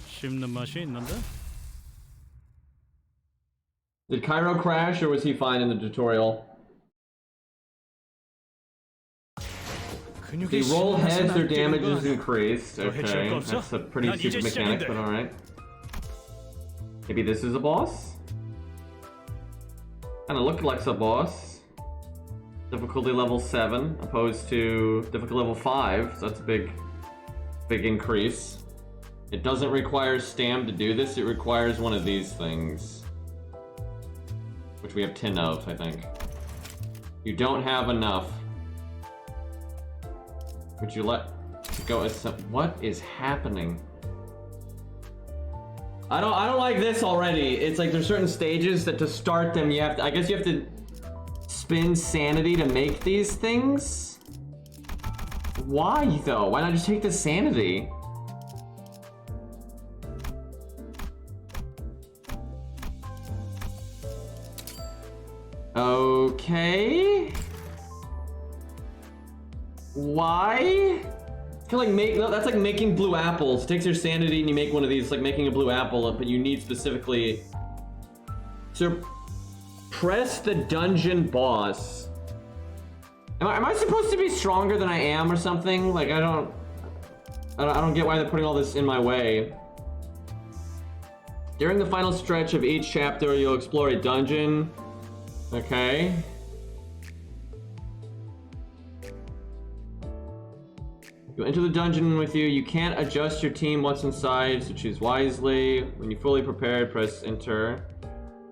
씹는 맛이 있는데? Did Cairo crash or was he fine in the tutorial? If they roll heads, their damage is increased. Okay, that's a pretty stupid mechanic, but alright. Maybe this is a boss? Kinda looked like a boss. Difficulty level 7, opposed to difficulty level 5, so that's a big increase. It doesn't require stam to do this, it requires one of these things. Which we have 10 of, I think. You don't have enough. Would you let go as some, what is happening? I don't like this already. It's like there's certain stages that to start them you have to, I guess you have to spend sanity to make these things? Why though? Why not just take the sanity? Okay. Why? Kind of like that's like making blue apples. It takes your sanity and you make one of these, like making a blue apple, but you need specifically suppress the dungeon boss. Am I supposed to be stronger than I am or something? Like I don't get why they're putting all this in my way. During the final stretch of each chapter, you'll explore a dungeon. Okay. You enter the dungeon with you. You can't adjust your team once inside, so choose wisely. When you're fully prepared, press enter.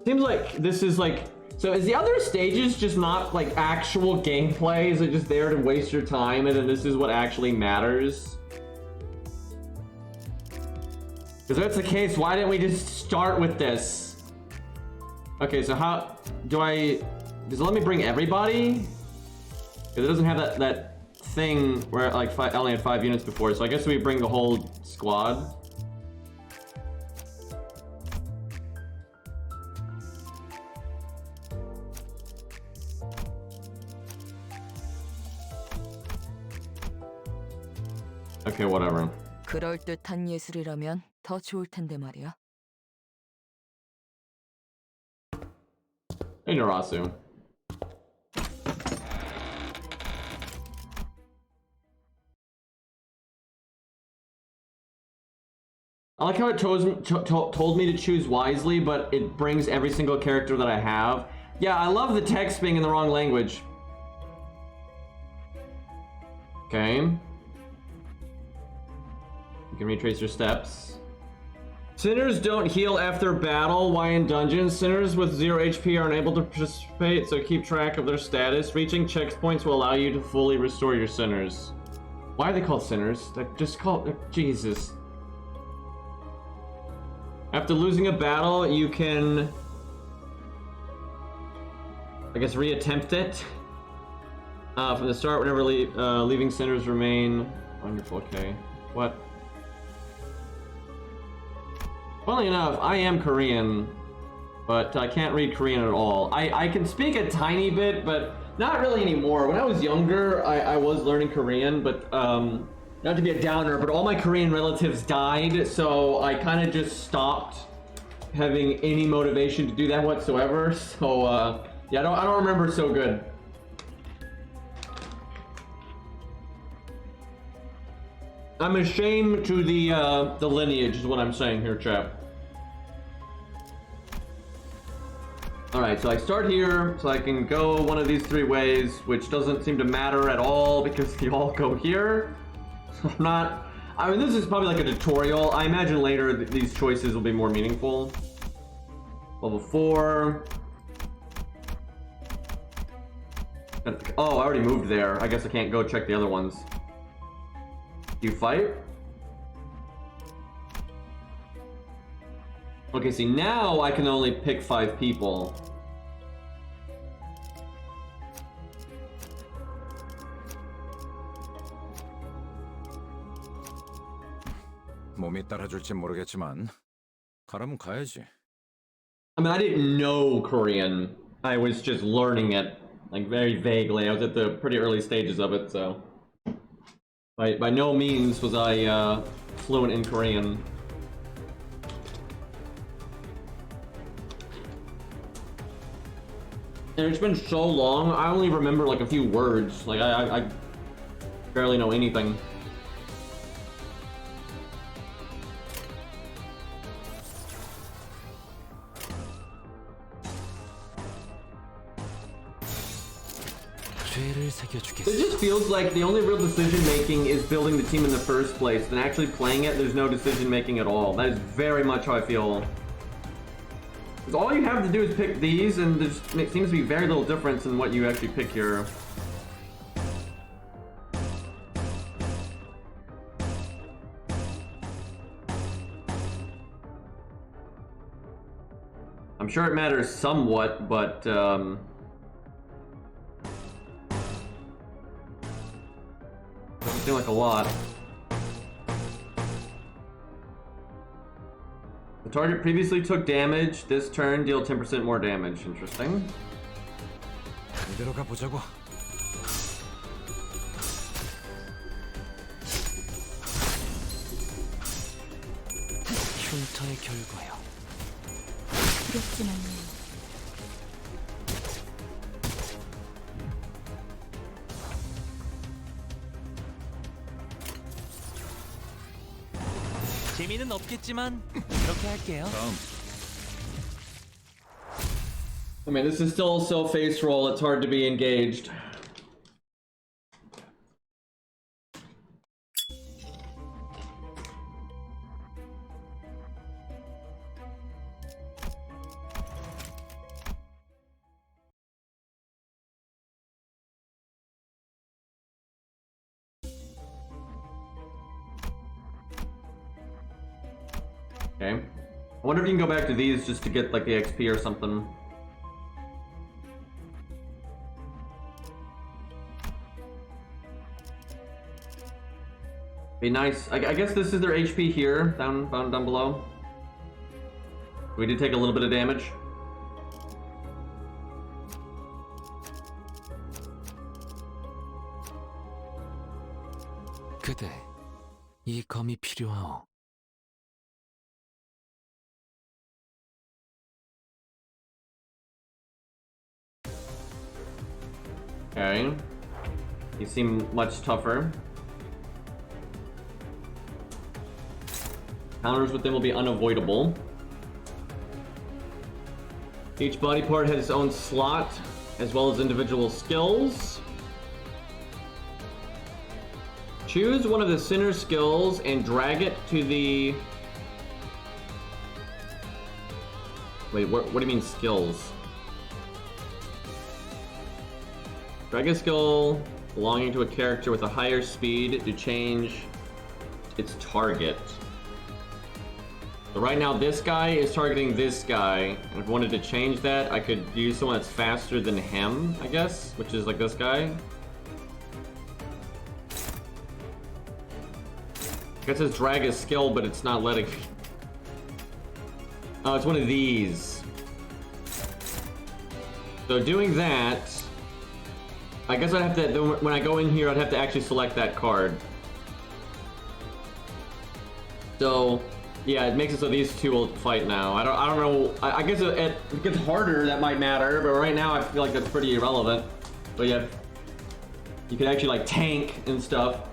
Seems like this is like, so is the other stages just not like actual gameplay? Is it just there to waste your time and then this is what actually matters? If that's the case, why didn't we just start with this? Okay, so how do does it let me bring everybody? Because it doesn't have that thing where like I only had 5 units before, so I guess we bring the whole squad. Okay, whatever. 그럴듯한 예술이라면 더 좋을 텐데 말이야. Hey, Narasu. I like how it told me to choose wisely, but it brings every single character that I have. Yeah, I love the text being in the wrong language. Okay. You can retrace your steps. Sinners don't heal after battle while in dungeons. Sinners with 0 HP are unable to participate, so keep track of their status. Reaching checkpoints will allow you to fully restore your sinners. Why are they called sinners? They're just called... Jesus. After losing a battle, you can... I guess reattempt it. From the start, whenever leaving sinners remain... Wonderful, okay. What? Funnily enough, I am Korean, but I can't read Korean at all. I can speak a tiny bit, but not really anymore. When I was younger, I was learning Korean, but not to be a downer, but all my Korean relatives died, so I kind of just stopped having any motivation to do that whatsoever. So yeah, I don't remember so good. I'm ashamed to the lineage is what I'm saying here, chap. Alright, so I start here, so I can go one of these 3 ways, which doesn't seem to matter at all because they all go here. So I'm not... I mean, this is probably like a tutorial. I imagine later these choices will be more meaningful. Level 4. Oh, I already moved there. I guess I can't go check the other ones. You fight? Okay, see, now I can only pick 5 people. 몸이 따라줄진 모르겠지만 가라면 가야지. I mean, I didn't know Korean. I was just learning it, like, very vaguely. I was at the pretty early stages of it, so... By no means was I fluent in Korean. And it's been so long, I only remember like a few words. Like I barely know anything. It just feels like the only real decision making is building the team in the first place, and actually playing it, there's no decision making at all. That is very much how I feel. Because all you have to do is pick these, and there seems to be very little difference in what you actually pick here. I'm sure it matters somewhat, but doesn't seem like a lot. The target previously took damage. This turn, deal 10% more damage. Interesting. 이대로 가보자고. 흉터의 결과요. 두렵진 않네요. 재미는 없겠지만 이렇게 할게요. I mean, this is still so face roll, it's hard to be engaged. Okay. I wonder if you can go back to these just to get like the XP or something. Be nice. I guess this is their HP here, down below. We did take a little bit of damage. 그대, 이 검이 필요하오. Okay. You seem much tougher. Counters with them will be unavoidable. Each body part has its own slot, as well as individual skills. Choose one of the center skills and drag it to the... Wait, what do you mean skills? Drag a skill belonging to a character with a higher speed to change its target. So right now this guy is targeting this guy, and if I wanted to change that, I could use someone that's faster than him, I guess, which is like this guy. I guess it's drag a skill, but it's not letting me. Oh, it's one of these. So doing that, I guess I'd have to, when I go in here, I'd have to actually select that card. So, yeah, it makes it so these two will fight now. I don't know. I guess it gets harder, that might matter, but right now I feel like that's pretty irrelevant. But yeah, you can actually like tank and stuff.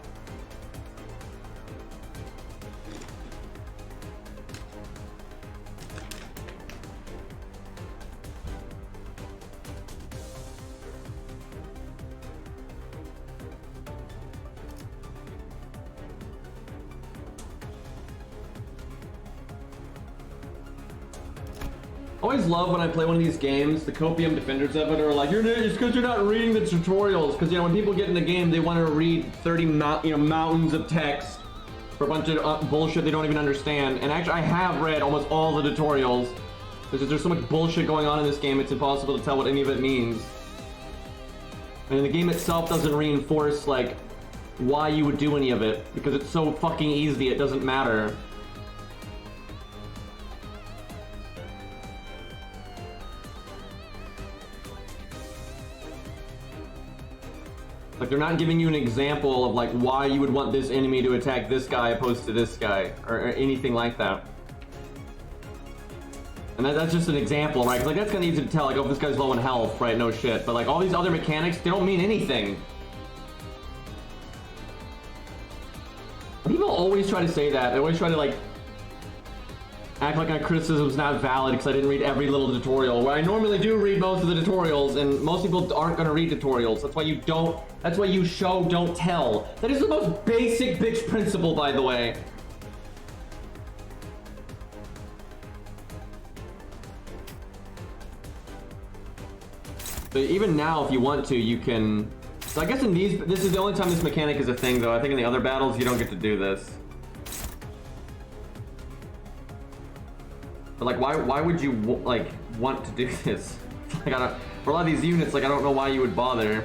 I always love when I play one of these games, the copium defenders of it are like, it's because you're not reading the tutorials. Because, you know, when people get in the game, they want to read 30 mountains of text for a bunch of bullshit they don't even understand. And actually, I have read almost all the tutorials. Because there's so much bullshit going on in this game, it's impossible to tell what any of it means. And the game itself doesn't reinforce, like, why you would do any of it. Because it's so fucking easy, it doesn't matter. Like, they're not giving you an example of, like, why you would want this enemy to attack this guy opposed to this guy, or anything like that. And that's just an example, right? 'Cause, like, that's kind of easy to tell, like, oh, this guy's low in health, right? No shit. But, like, all these other mechanics, they don't mean anything. People always try to say that. They always try to, like, act like my criticism is not valid because I didn't read every little tutorial, where I normally do read most of the tutorials, and most people aren't going to read tutorials. That's why you don't, that's why you show, don't tell. That is the most basic bitch principle, by the way. So even now, if you want to, you can... So I guess in these, this is the only time this mechanic is a thing, though. I think in the other battles, you don't get to do this. But, like, why would you, like, want to do this? Like, for a lot of these units, like, I don't know why you would bother.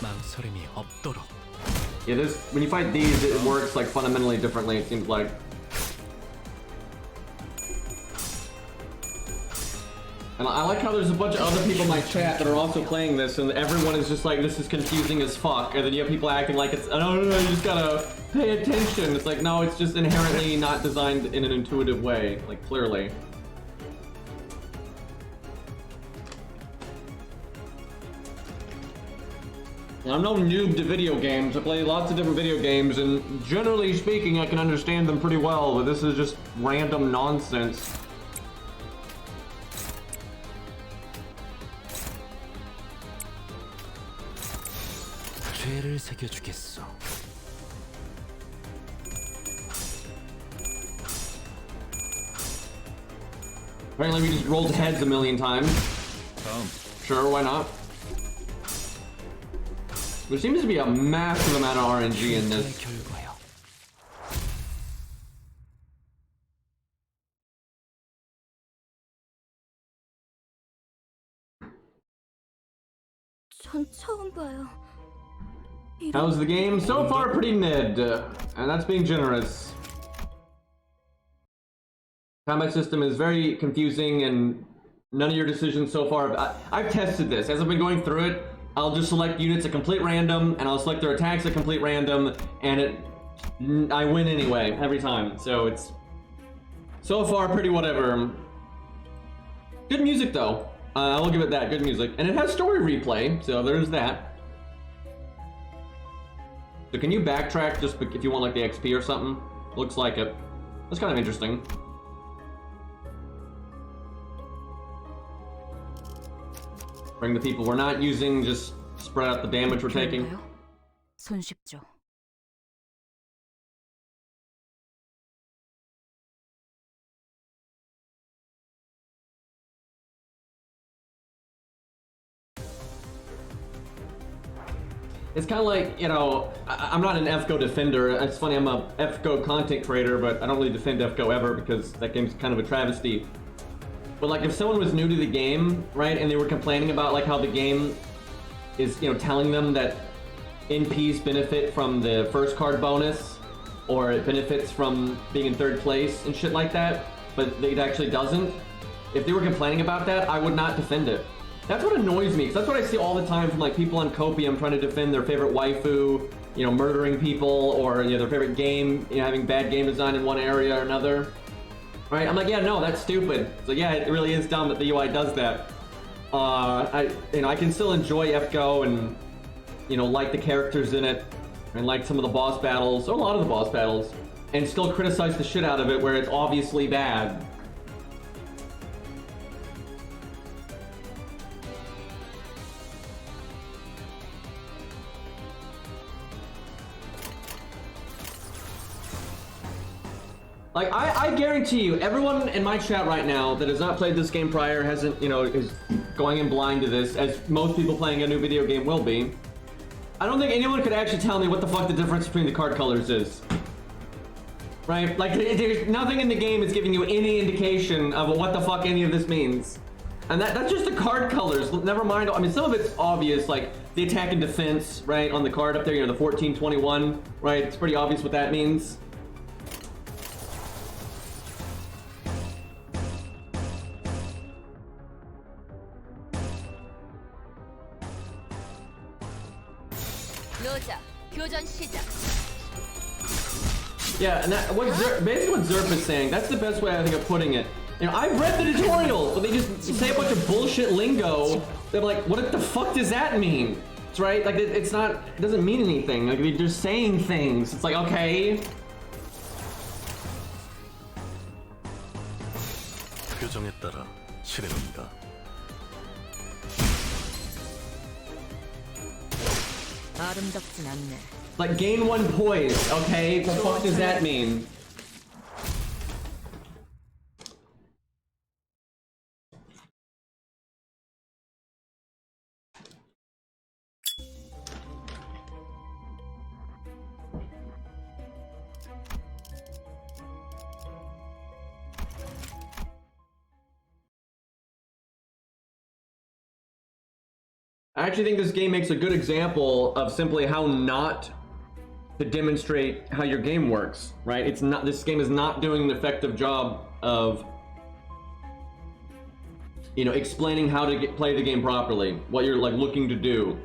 망설임이 없도록. Yeah, this, when you fight these, it works, like, fundamentally differently, it seems like. And I like how there's a bunch of other people in my chat that are also playing this, and everyone is just like, this is confusing as fuck. And then you have people acting like it's, no, you just gotta pay attention. It's like, no, it's just inherently not designed in an intuitive way, like, clearly. I'm no noob to video games. I play lots of different video games, and generally speaking, I can understand them pretty well, but this is just random nonsense. 죄를 새겨주겠소. Apparently we just rolled heads a million times. Sure, why not? There seems to be a massive amount of RNG in this. 결과요. 전 처음 봐요. How's the game? So far, pretty mid, and that's being generous. Combat system is very confusing, and none of your decisions so far. I've tested this as I've been going through it. I'll just select units at complete random, and I'll select their attacks at complete random, and I win anyway every time. So it's so far pretty whatever. Good music though. I will give it that. Good music, and it has story replay, so there's that. So can you backtrack just if you want like the XP or something? Looks like it. That's kind of interesting. Bring the people we're not using, just spread out the damage we're taking. 그런가요? 손쉽죠. It's kind of like, you know, I'm not an FGO defender. It's funny, I'm a FGO content creator, but I don't really defend FGO ever because that game's kind of a travesty. But like, if someone was new to the game, right, and they were complaining about like how the game is, you know, telling them that NPs benefit from the first card bonus, or it benefits from being in third place and shit like that, but it actually doesn't. If they were complaining about that, I would not defend it. That's what annoys me, because that's what I see all the time from like people on Copium trying to defend their favorite waifu, you know, murdering people, or you know, their favorite game, you know, having bad game design in one area or another. Right? I'm like, yeah, no, that's stupid. So yeah, it really is dumb that the UI does that. I can still enjoy FGO and, you know, like the characters in it, and like some of the boss battles, or a lot of the boss battles, and still criticize the shit out of it where it's obviously bad. Like, I guarantee you, everyone in my chat right now that has not played this game prior, hasn't, you know, is going in blind to this, as most people playing a new video game will be. I don't think anyone could actually tell me what the fuck the difference between the card colors is. Right? Like, there's nothing in the game is giving you any indication of what the fuck any of this means. And that's just the card colors, never mind, I mean, some of it's obvious, like the attack and defense, right, on the card up there, you know, the 1421, right? It's pretty obvious what that means. 로자, 교전 시작. Yeah, and that, basically what Zerp is saying, that's the best way I think of putting it. You know, I've read the tutorials, but they just say a bunch of bullshit lingo. They're like, what the fuck does that mean? It's right, like it's not, it doesn't mean anything. Like they're just saying things. It's like, okay. 표정에 따라 실행합니다. 아름답진 않네. Like gain one poise, okay? What the fuck does that mean? I actually think this game makes a good example of simply how not to demonstrate how your game works, right? It's not, this game is not doing an effective job of, you know, explaining how to play the game properly, what you're like looking to do.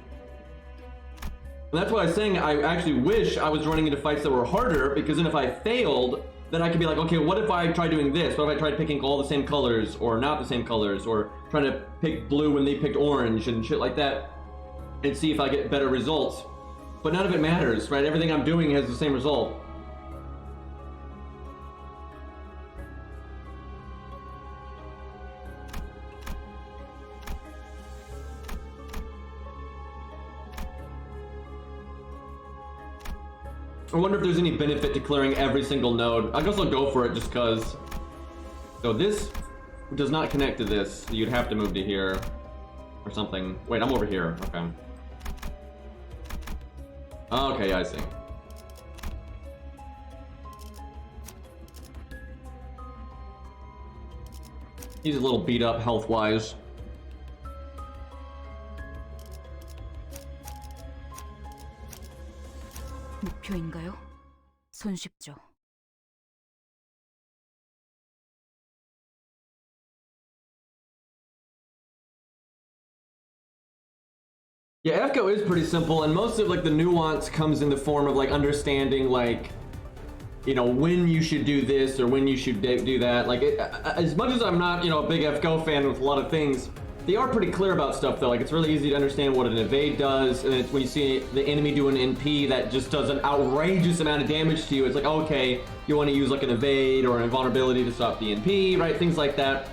And that's why I was saying I actually wish I was running into fights that were harder, because then if I failed, then I could be like, okay, what if I try doing this? What if I tried picking all the same colors, or not the same colors, or trying to pick blue when they picked orange and shit like that, and see if I get better results. But none of it matters, right? Everything I'm doing has the same result. I wonder if there's any benefit to clearing every single node. I guess I'll go for it just cause. So this does not connect to this. So you'd have to move to here. or something. Wait, I'm over here. Okay. Okay, I see. He's a little beat up health-wise. 목표인가요? 손쉽죠. Yeah, FGO is pretty simple, and most of like the nuance comes in the form of like understanding like, you know, when you should do this or when you should do that. Like, as much as I'm not, you know, a big FGO fan with a lot of things, they are pretty clear about stuff though. Like, it's really easy to understand what an evade does, and it's when you see the enemy do an NP that just does an outrageous amount of damage to you, it's like, okay, you want to use like an evade or an invulnerability to stop the NP, right? Things like that.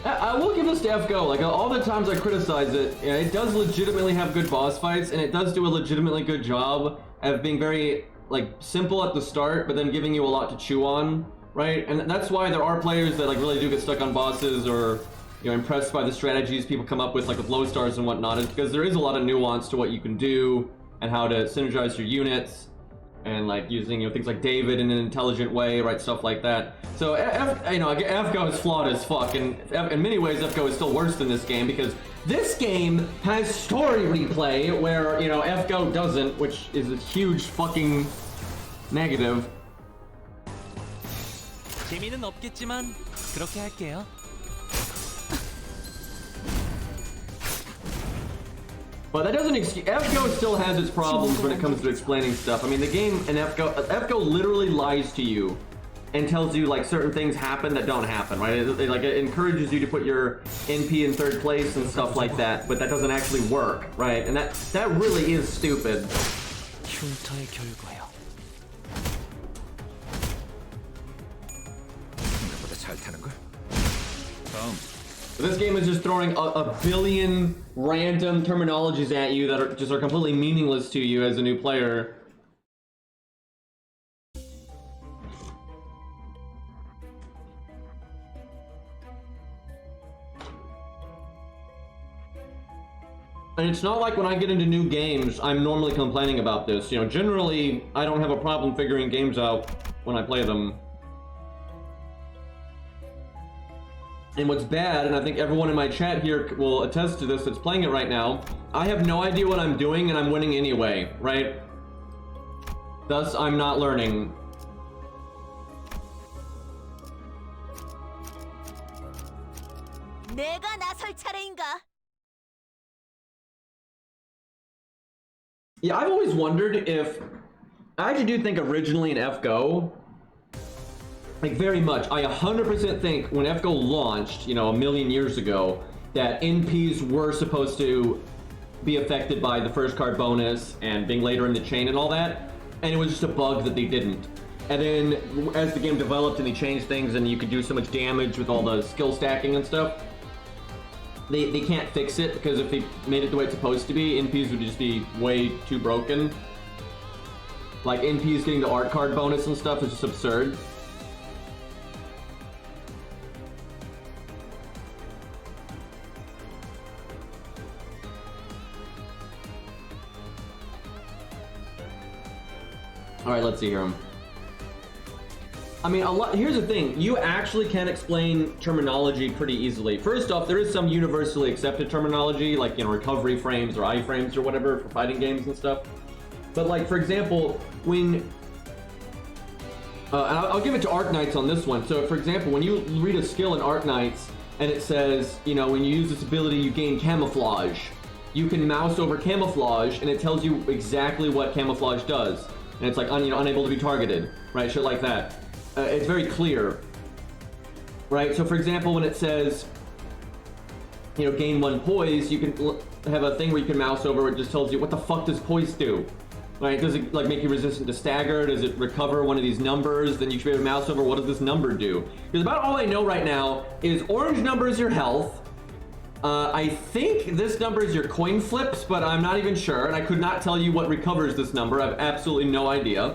I will give this to FGO. Like, all the times I criticize it, you know, it does legitimately have good boss fights, and it does do a legitimately good job of being very, like, simple at the start, but then giving you a lot to chew on, right? And that's why there are players that, like, really do get stuck on bosses or, you know, impressed by the strategies people come up with, like, with low stars and whatnot, is because there is a lot of nuance to what you can do and how to synergize your units, and like using, you know, things like David in an intelligent way, right? Stuff like that. So, you know, FGO is flawed as fuck, and in many ways, FGO is still worse than this game because this game has story replay where, you know, FGO doesn't, which is a huge fucking negative. 재미는 없겠지만 그렇게 할게요. But that doesn't excuse, FGO still has its problems when it comes to explaining stuff. I mean, the game in FGO literally lies to you and tells you like certain things happen that don't happen, right? It encourages you to put your NP in third place and stuff like that, but that doesn't actually work, right? And that really is stupid. 흉터의 결과요. 생각보다 잘 타는 걸. 다음. This game is just throwing a billion random terminologies at you that are completely meaningless to you as a new player. And it's not like when I get into new games, I'm normally complaining about this. You know, generally, I don't have a problem figuring games out when I play them. And what's bad, and I think everyone in my chat here will attest to this that's playing it right now, I have no idea what I'm doing and I'm winning anyway, right? Thus, I'm not learning. 내가 나설 차례인가? Yeah, I've always wondered if... I actually do think originally in FGO, like very much, I 100% think when FGO launched, you know, a million years ago, that NPs were supposed to be affected by the first card bonus and being later in the chain and all that, and it was just a bug that they didn't. And then as the game developed and they changed things and you could do so much damage with all the skill stacking and stuff, they can't fix it because if they made it the way it's supposed to be, NPs would just be way too broken. Like NPs getting the art card bonus and stuff is just absurd. All right, let's see here. I mean, here's the thing. You actually can explain terminology pretty easily. First off, there is some universally accepted terminology, like, you know, recovery frames or iframes or whatever for fighting games and stuff. But, like, for example, when... and I'll give it to Arc Knights on this one. So, for example, when you read a skill in Arc Knights, and it says, you know, when you use this ability, you gain camouflage. You can mouse over camouflage, and it tells you exactly what camouflage does. And it's like, you know, unable to be targeted, right? Shit like that. It's very clear, right? So for example, when it says, you know, gain 1 poise, you can have a thing where you can mouse over, it just tells you what the fuck does poise do, right? Does it like make you resistant to stagger? Does it recover one of these numbers? Then you should be able to mouse over, what does this number do? Because about all I know right now is orange number is your health. I think this number is your coin flips, but I'm not even sure, and I could not tell you what recovers this number. I have absolutely no idea.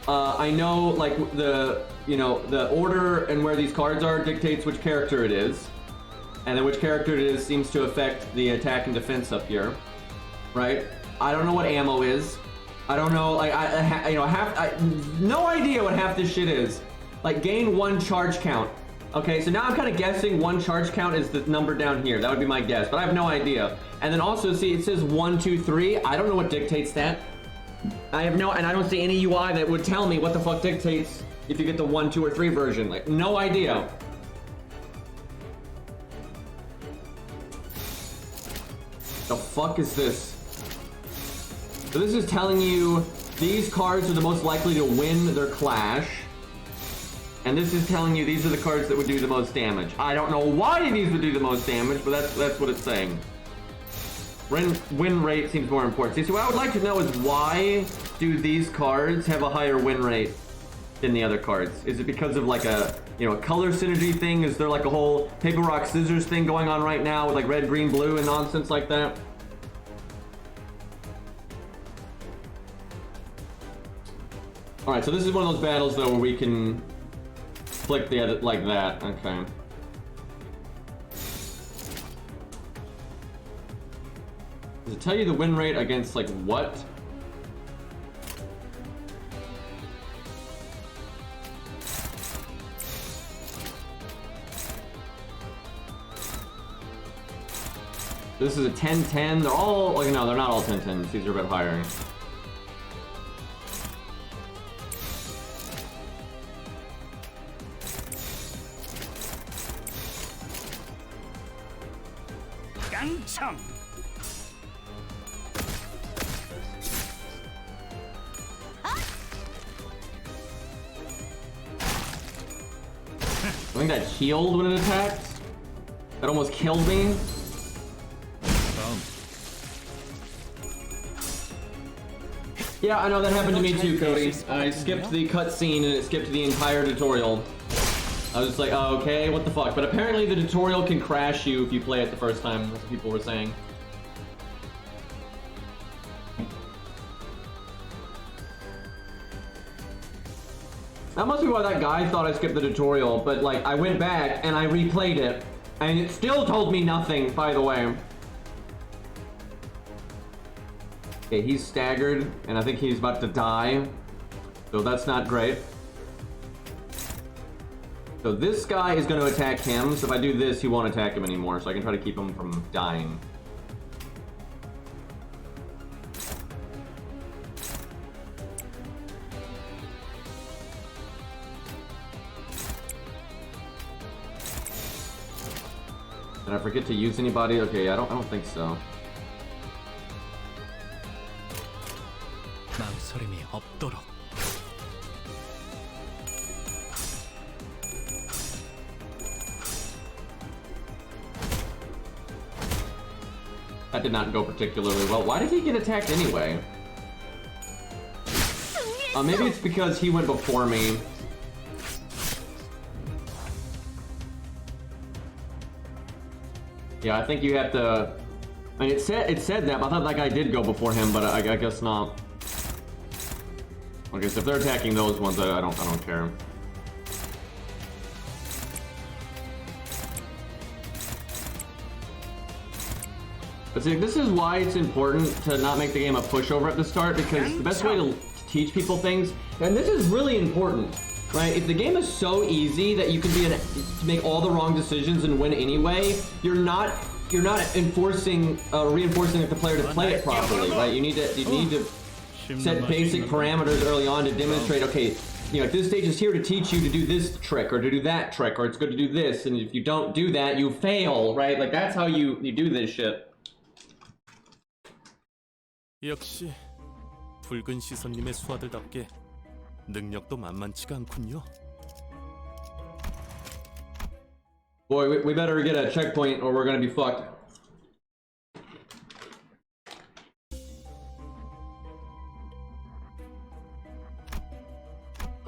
I know like the the order and where these cards are dictates which character it is, and then which character it is seems to affect the attack and defense up here, right? I don't know what ammo is. I don't know, like no idea what half this shit is. Like gain 1 charge count. Okay, so now I'm kind of guessing 1 charge count is the number down here. That would be my guess, but I have no idea. And then also, see, it says 1, 2, 3. I don't know what dictates that. I have no, and I don't see any UI that would tell me what the fuck dictates if you get the 1, 2, or 3 version. Like, no idea. The fuck is this? So this is telling you these cards are the most likely to win their clash. And this is telling you these are the cards that would do the most damage. I don't know why these would do the most damage, but that's what it's saying. Win rate seems more important. See, so what I would like to know is why do these cards have a higher win rate than the other cards? Is it because of like a, a color synergy thing? Is there like a whole paper, rock, scissors thing going on right now with like red, green, blue and nonsense like that? Alright, so this is one of those battles though where we can flick the edit like that. Okay. Does it tell you the win rate against like what? This is a 10-10. They're all like, no, they're not all 10-10s. These are a bit higher. 깡참. I think that healed when it attacked. That almost killed me. Yeah, I know that happened to me too, Cody. I skipped the cutscene and it skipped the entire tutorial. I was just like, oh, okay, what the fuck? But apparently the tutorial can crash you if you play it the first time, that's what people were saying. That must be why that guy thought I skipped the tutorial, but like, I went back and I replayed it, and it still told me nothing, by the way. Okay, he's staggered, and I think he's about to die, so that's not great. So this guy is going to attack him, so if I do this, he won't attack him anymore, so I can try to keep him from dying. Did I forget to use anybody? Okay, I don't think so. 망설임이 없도록. That did not go particularly well. Why did he get attacked anyway? Maybe it's because he went before me. Yeah, I think you have to. I mean, it said that, but I thought that guy did go before him, but I guess not. Okay, so if they're attacking those ones, I don't care. But see, this is why it's important to not make the game a pushover at the start, because the best way to teach people things, and this is really important, right? If the game is so easy that you can to make all the wrong decisions and win anyway, you're not reinforcing the player to play it properly, right? You need to set basic parameters early on to demonstrate, okay, if this stage is here to teach you to do this trick or to do that trick, or it's good to do this, and if you don't do that, you fail, right? Like, that's how you do this shit. 역시 붉은 시선님의 수하들답게 능력도 만만치가 않군요. Boy, we better get a checkpoint or we're gonna be fucked.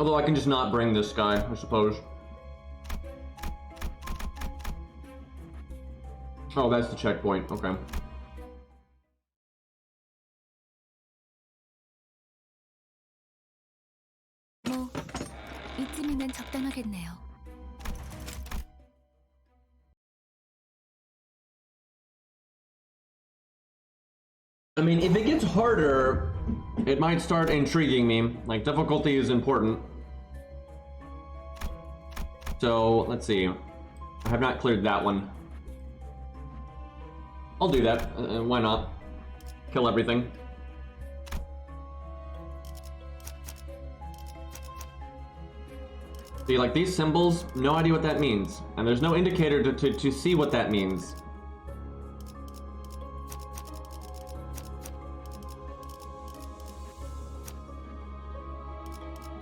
Although I can just not bring this guy, I suppose. Oh, that's the checkpoint, okay. 시간이면 적당하겠네요. I mean, if it gets harder, it might start intriguing me. Like, difficulty is important. So, let's see. I have not cleared that one. I'll do that. Why not? Kill everything. See, like, these symbols, no idea what that means. And there's no indicator to see what that means.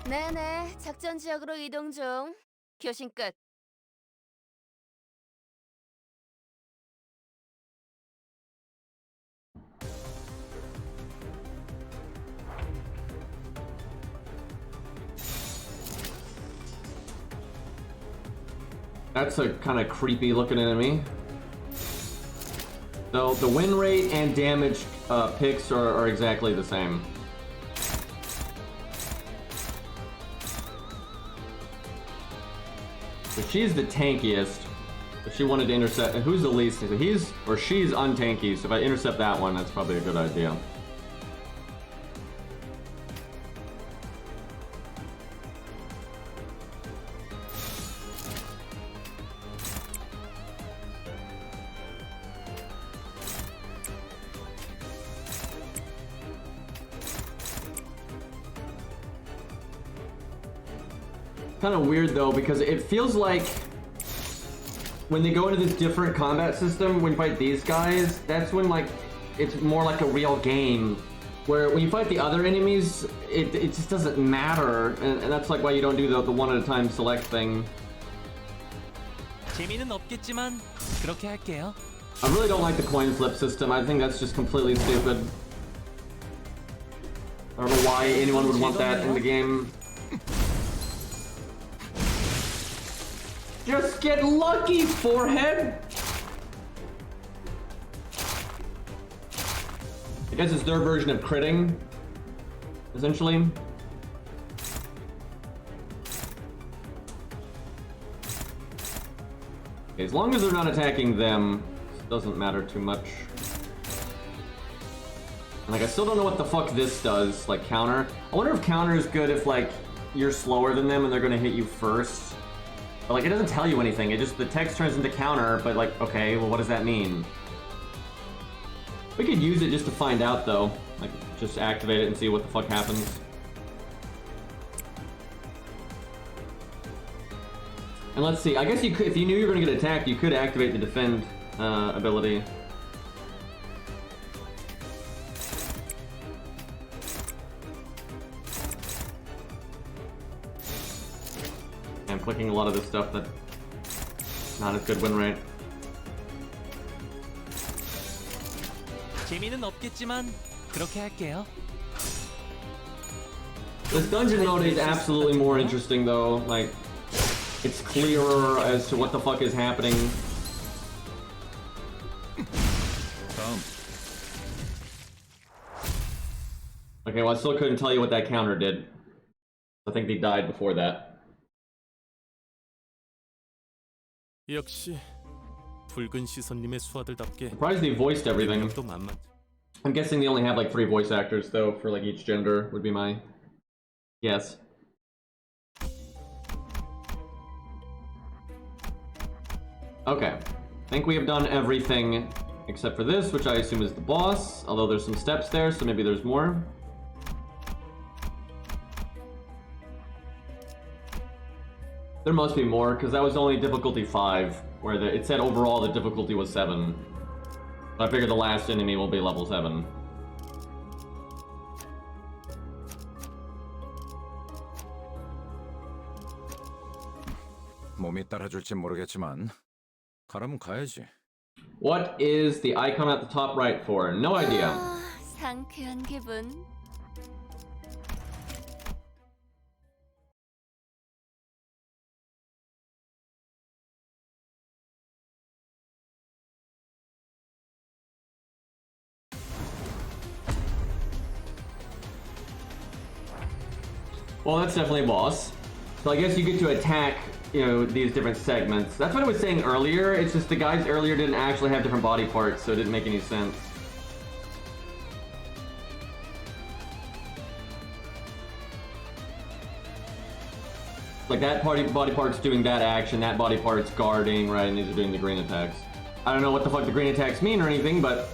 네네, 작전 지역으로 이동 중. 교신 끝. That's a kind of creepy looking enemy. Though the win rate and damage picks are exactly the same. So she's the tankiest. If she wanted to intercept, and who's the least? He's or she's untanky. So if I intercept that one, that's probably a good idea. Kind of weird though, because it feels like when they go into this different combat system, when you fight these guys, that's when like it's more like a real game. Where when you fight the other enemies, it just doesn't matter, and that's like why you don't do the one at a time select thing. 재미는 없겠지만 그렇게 할게요. I really don't like the coin flip system. I think that's just completely stupid. I don't know why anyone would want that in the game. Just get lucky, forehead! I guess it's their version of critting, essentially. As long as they're not attacking them, it doesn't matter too much. And like, I still don't know what the fuck this does, like counter. I wonder if counter is good if like you're slower than them and they're gonna hit you first. But like, it doesn't tell you anything. It just, the text turns into counter, but like, okay, well, what does that mean? We could use it just to find out though. Like, just activate it and see what the fuck happens. And let's see, I guess you could, if you knew you were gonna get attacked, you could activate the defend ability. I'm clicking a lot of this stuff that not as good win rate. 재미는 없겠지만 그렇게 할게요. This dungeon mode is absolutely more interesting though. Like, it's clearer as to what the fuck is happening. Okay, well I still couldn't tell you what that counter did. I think they died before that. 역시 붉은 시선님의 수하들답게 Surprised they voiced everything. 능력도 만만. I'm guessing they only have like 3 voice actors though for like each gender would be my guess. Okay, I think we have done everything except for this, which I assume is the boss, although there's some steps there, so maybe there's more. There must be more, because that was only difficulty 5, where it said overall the difficulty was 7. So I figure the last enemy will be level 7. 몸이 따라줄지 모르겠지만 가라면 가야지. What is the icon at the top right for? No idea. 상쾌한 기분. Well, that's definitely a boss. So I guess you get to attack, you know, these different segments. That's what I was saying earlier. It's just the guys earlier didn't actually have different body parts, so it didn't make any sense. Like that body part's doing that action, that body part's guarding, right? And these are doing the green attacks. I don't know what the fuck the green attacks mean or anything, but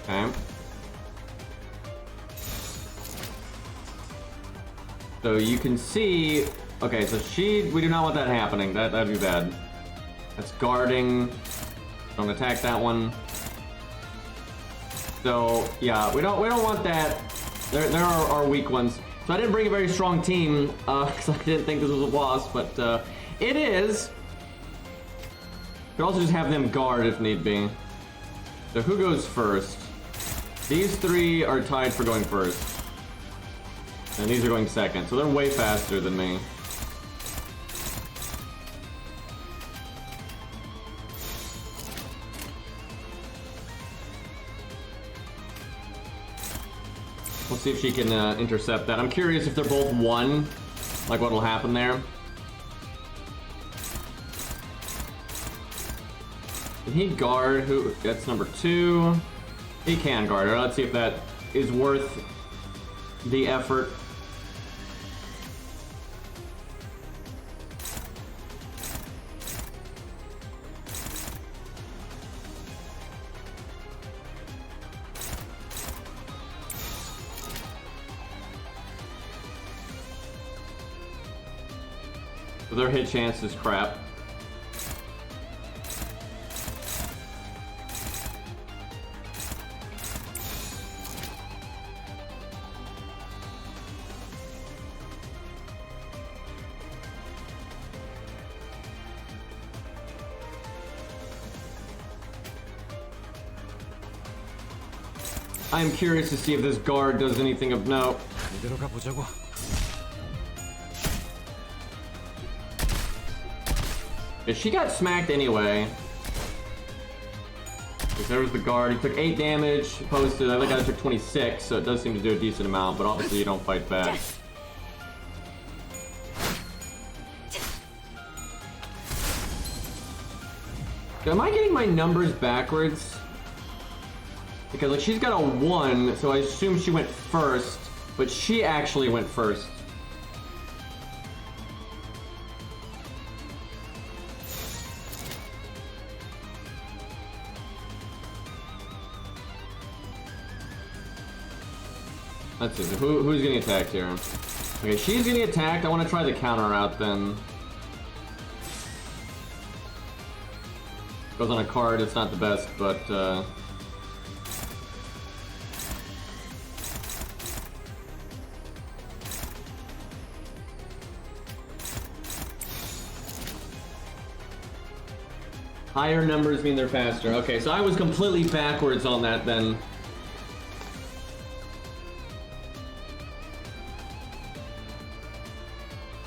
okay. So you can see, okay, so we do not want that happening. That'd be bad. That's guarding. Don't attack that one. So yeah, we don't want that. There are our weak ones. So I didn't bring a very strong team because I didn't think this was a boss, but it is. Could also just have them guard if need be. So who goes first? These three are tied for going first. And these are going second, so they're way faster than me. We'll see if she can intercept that. I'm curious if they're both one, like what'll happen there. Can he guard who? That's number 2. He can guard her. Let's see if that is worth the effort. So their hit chance is crap. I am curious to see if this guard does anything of note. 이대로 가보자고. She got smacked anyway. There was the guard. He took 8 damage, opposed to the other guy took 26, so it does seem to do a decent amount, but obviously you don't fight back. Am I getting my numbers backwards? Because like she's got a 1, so I assume she went first, but she actually went first. Let's see, so who's getting attacked here? Okay, she's getting attacked. I want to try the counter out then. Goes on a card, it's not the best, but higher numbers mean they're faster. Okay, so I was completely backwards on that then.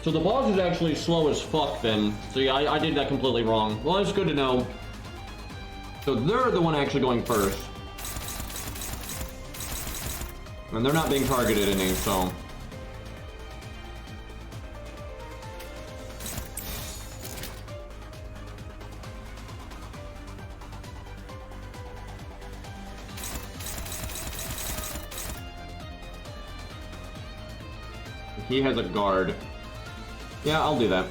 So the boss is actually slow as fuck then. So yeah, I did that completely wrong. Well, it's good to know. So they're the one actually going first. And they're not being targeted any, so. He has a guard. Yeah, I'll do that.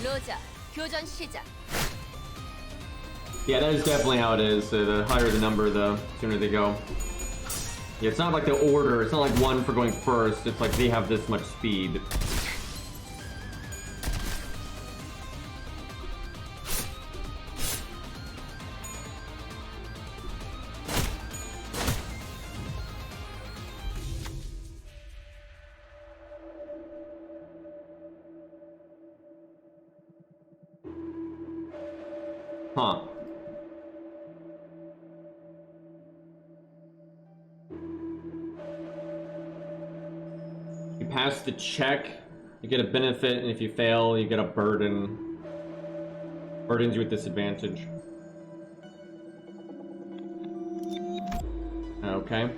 로자, 교전 시작. Yeah, that is definitely how it is. The higher the number, the sooner they go. Yeah, it's not like the order. It's not like one for going first. It's like they have this much speed. Huh. You pass the check, you get a benefit, and if you fail, you get a burden. Burdens you with disadvantage. Okay.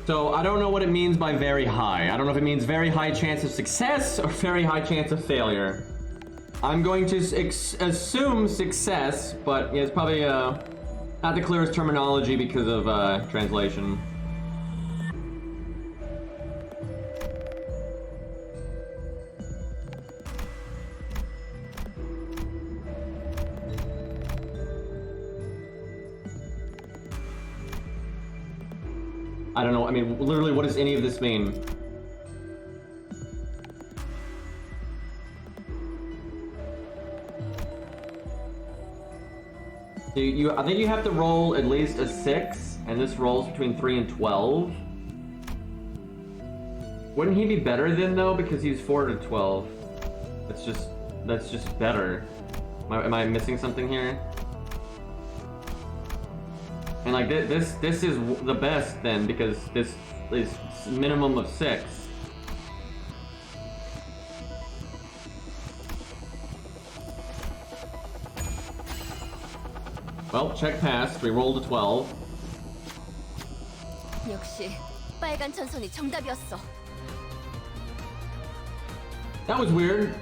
So, I don't know what it means by very high. I don't know if it means very high chance of success or very high chance of failure. I'm going to assume success, but yeah, it's probably not the clearest terminology because of translation. I don't know, I mean, literally, what does any of this mean? I think you have to roll at least a 6, and this rolls between 3 and 12. Wouldn't he be better then, though, because he's 4 to 12? That's just better. Am I missing something here? And like this is the best then, because this is minimum of 6. Well, check passed. We rolled a 12. 역시 빨간 천선이 정답이었어. That was weird.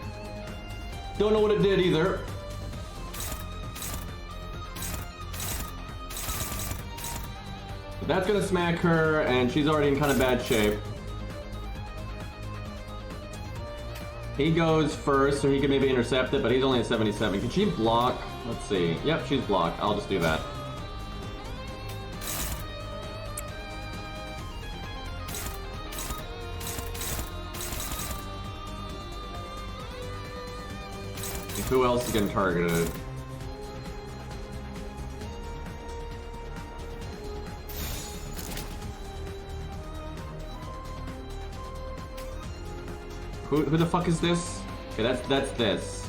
Don't know what it did either. But that's gonna smack her, and she's already in kind of bad shape. He goes first, so he can maybe intercept it, but he's only at 77. Can she block? Let's see. Yep, she's blocked. I'll just do that. Who else is getting targeted? Who the fuck is this? Okay, that's this.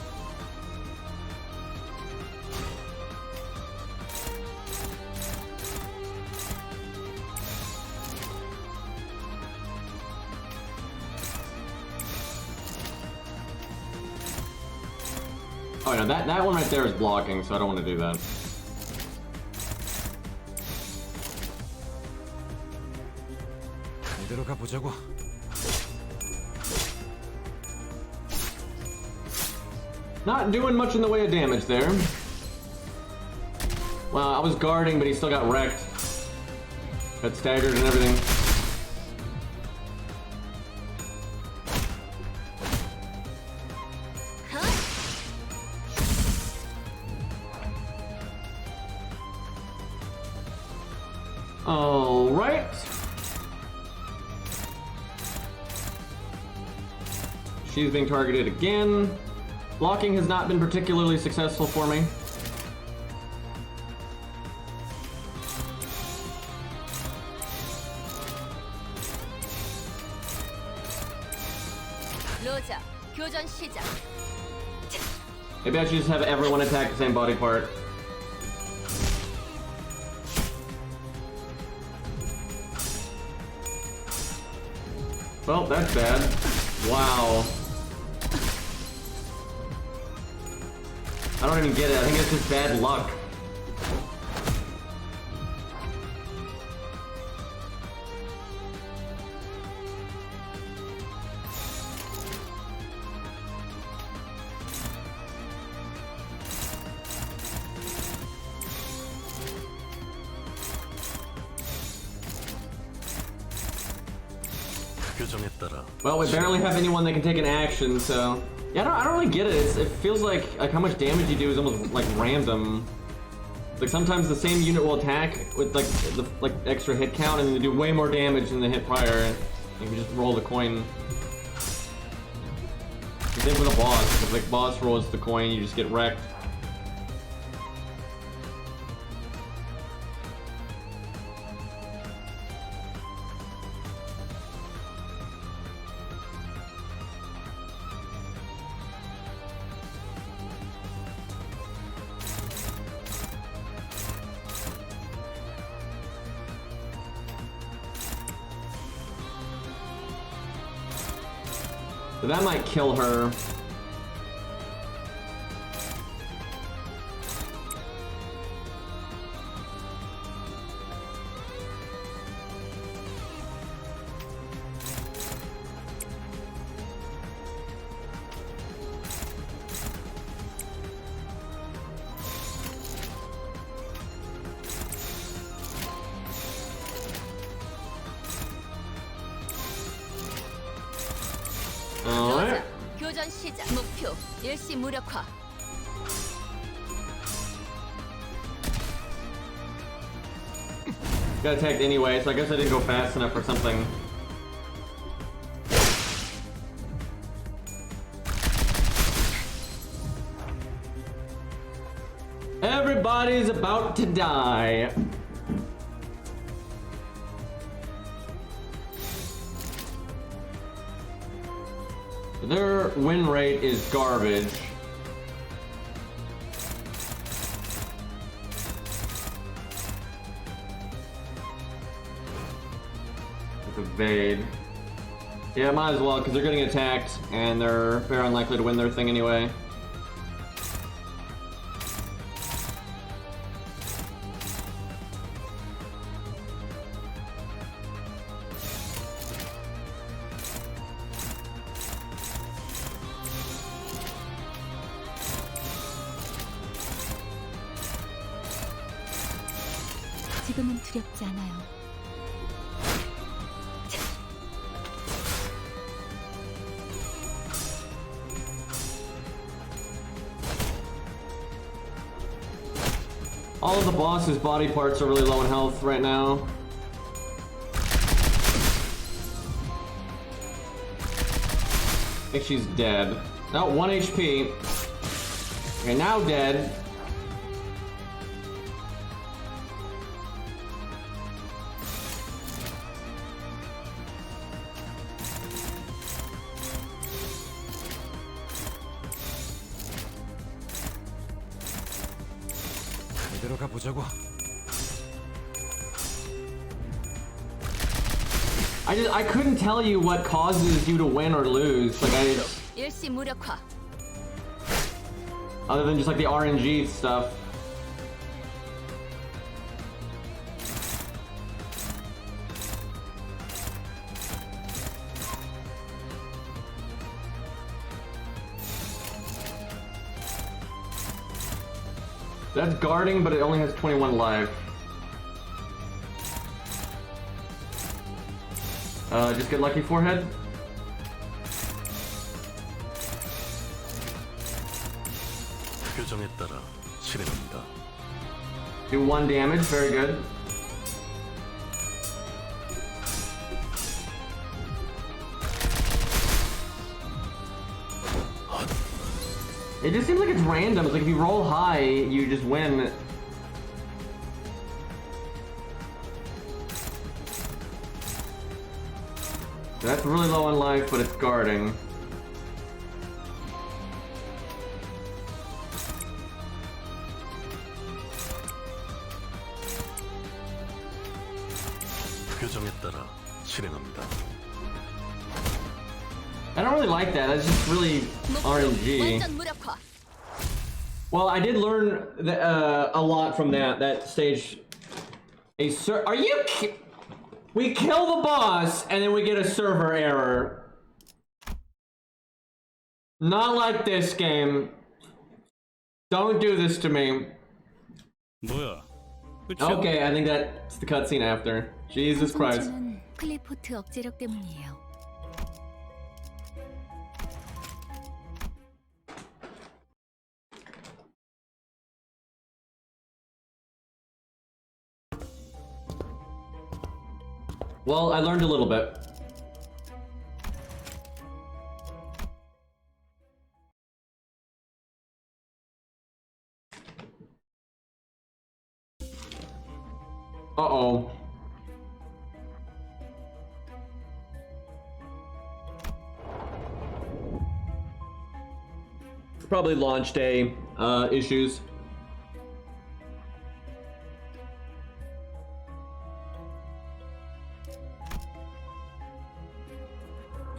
Oh no, that one right there is blocking, so I don't want to do that. 이대로 가보자고. Not doing much in the way of damage there. Well, I was guarding, but he still got wrecked. Got staggered and everything. All right. She's being targeted again. Blocking has not been particularly successful for me. 로자, 교전 시작. Maybe I should just have everyone attack the same body part. Well, that's bad. Wow. I don't even get it. I think it's just bad luck. 규정에 따라 Well, we barely have anyone that can take an action, so yeah, I don't really get it. It feels like how much damage you do is almost like random. Like sometimes the same unit will attack with like the extra hit count, and then they do way more damage than the hit prior. You can just roll the coin. Same with a boss. If like boss rolls the coin, you just get wrecked. So that might kill her. Alright. 교전 시작. 목표 일시 무력화. Got attacked anyway, so I guess I didn't go fast enough or something. Everybody's about to die. Their win rate is garbage. With evade. Yeah, might as well, because they're getting attacked, and they're very unlikely to win their thing anyway. 지금은 두렵지 않아요. All of the boss's body parts are really low in health right now. I think she's dead. No, 1 HP. Okay, now dead. 이대로 가보자고. I couldn't tell you what causes you to win or lose. Like 일시 무력화. other than just like the RNG stuff. That's guarding, but it only has 21 life. Just get lucky forehead. 표정에 따라 실행합니다. Do 1 damage, very good. It just seems like it's random. It's like if you roll high, you just win. That's really low on life, but it's guarding. 표정에 따라 실행합니다. I don't really like that. That's just really RNG. 완전 무력화. Well, I did learn a lot from that stage. Are you? We kill the boss and then we get a server error. Not like this game. Don't do this to me. 뭐야? 끝이야? Okay, I think that's the cutscene after. Jesus Christ. 성취는 클리포트 억제력 때문이에요. Well, I learned a little bit. Uh-oh. Probably launch day issues.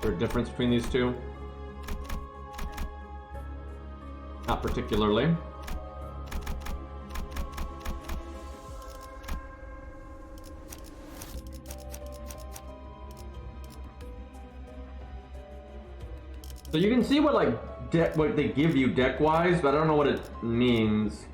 there a difference between these two? Not particularly. So you can see what like what they give you deck-wise, but I don't know what it means.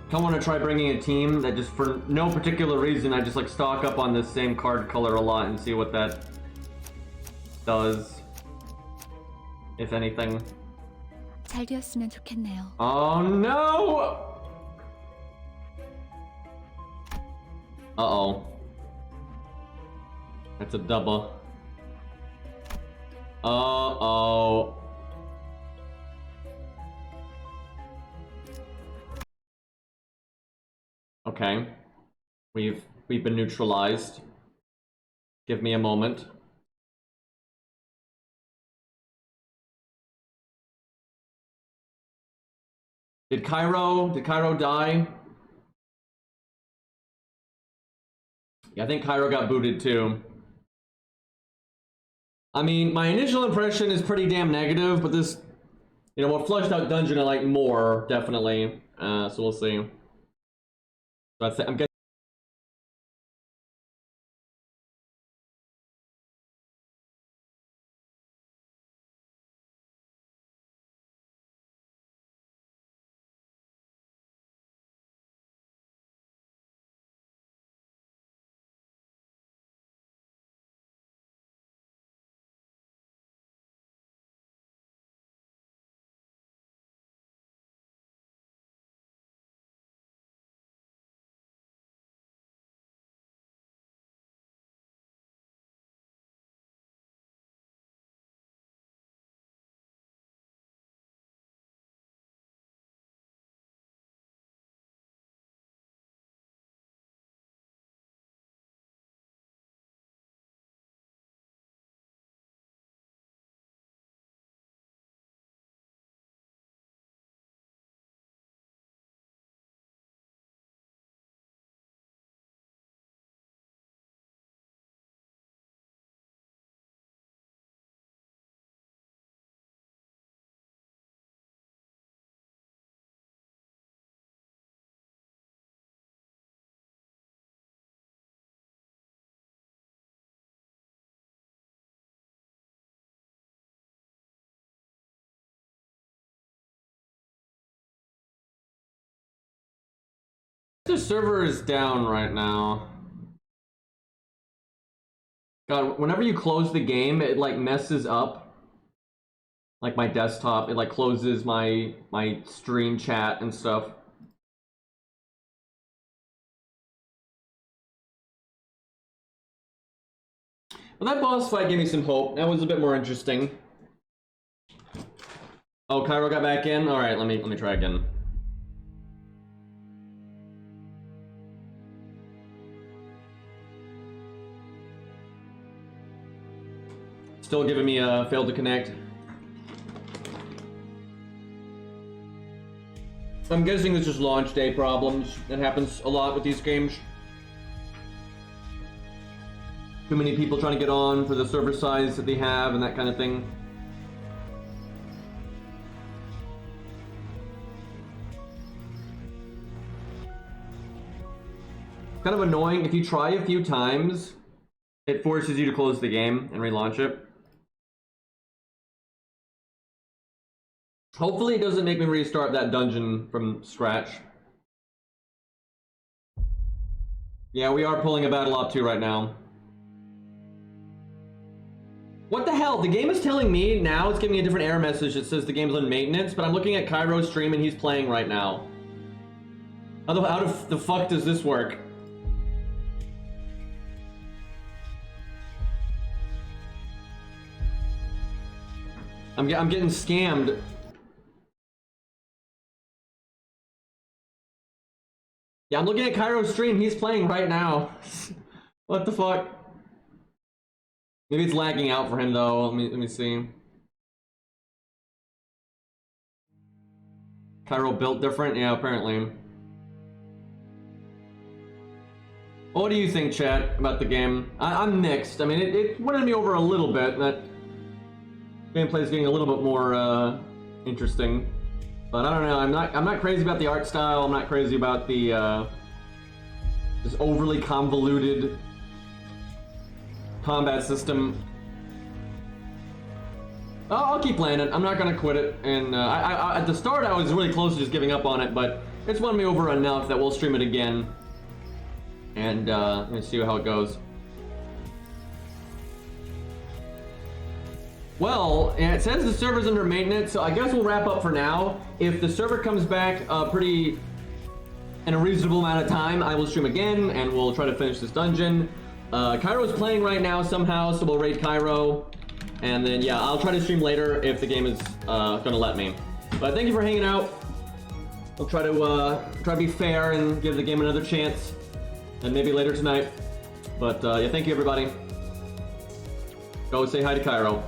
I want to try bringing a team that just for no particular reason I just like stock up on this same card color a lot and see what that does, if anything. 잘 되었으면 좋겠네요. Oh no! Uh-oh. That's a double. Uh-oh. Okay. We've been neutralized. Give me a moment. Did Cairo die? Yeah, I think Cairo got booted too. I mean, my initial impression is pretty damn negative, but this, you know, what flushed out dungeon I like more, definitely. So we'll see. So I'm guessing. The server is down right now. God, whenever you close the game, it like messes up like my desktop. It like closes my stream chat and stuff. Well, that boss fight gave me some hope. That was a bit more interesting. Oh, Cairo got back in? Alright, let me try again. Still giving me a failed to connect. I'm guessing it's just launch day problems. That happens a lot with these games. Too many people trying to get on for the server size that they have and that kind of thing. Kind of annoying. If you try a few times, it forces you to close the game and relaunch it. Hopefully it doesn't make me restart that dungeon from scratch. Yeah, we are pulling a battle op 2 right now. What the hell? The game is telling me now, it's giving me a different error message that says the game's on maintenance, but I'm looking at Cairo's stream and he's playing right now. How the fuck does this work? I'm getting scammed. Yeah, I'm looking at Cairo's stream. He's playing right now. What the fuck? Maybe it's lagging out for him though. Let me see. Cairo built different? Yeah, apparently. What do you think, chat, about the game? I'm mixed. I mean, it won me over a little bit. That gameplay is getting a little bit more interesting, but I don't know. I'm not crazy about the art style. I'm not crazy about the just overly convoluted combat system. I'll keep playing it. I'm not gonna quit it. And at the start, I was really close to just giving up on it, but it's won me over enough that we'll stream it again. And let's see how it goes. Well, yeah, it says the server's under maintenance, so I guess we'll wrap up for now. If the server comes back in a reasonable amount of time, I will stream again, and we'll try to finish this dungeon. Cairo's playing right now somehow, so we'll raid Cairo. And then, yeah, I'll try to stream later if the game is gonna let me. But thank you for hanging out. I'll try to be fair and give the game another chance. And maybe later tonight. But yeah, thank you everybody. Go say hi to Cairo.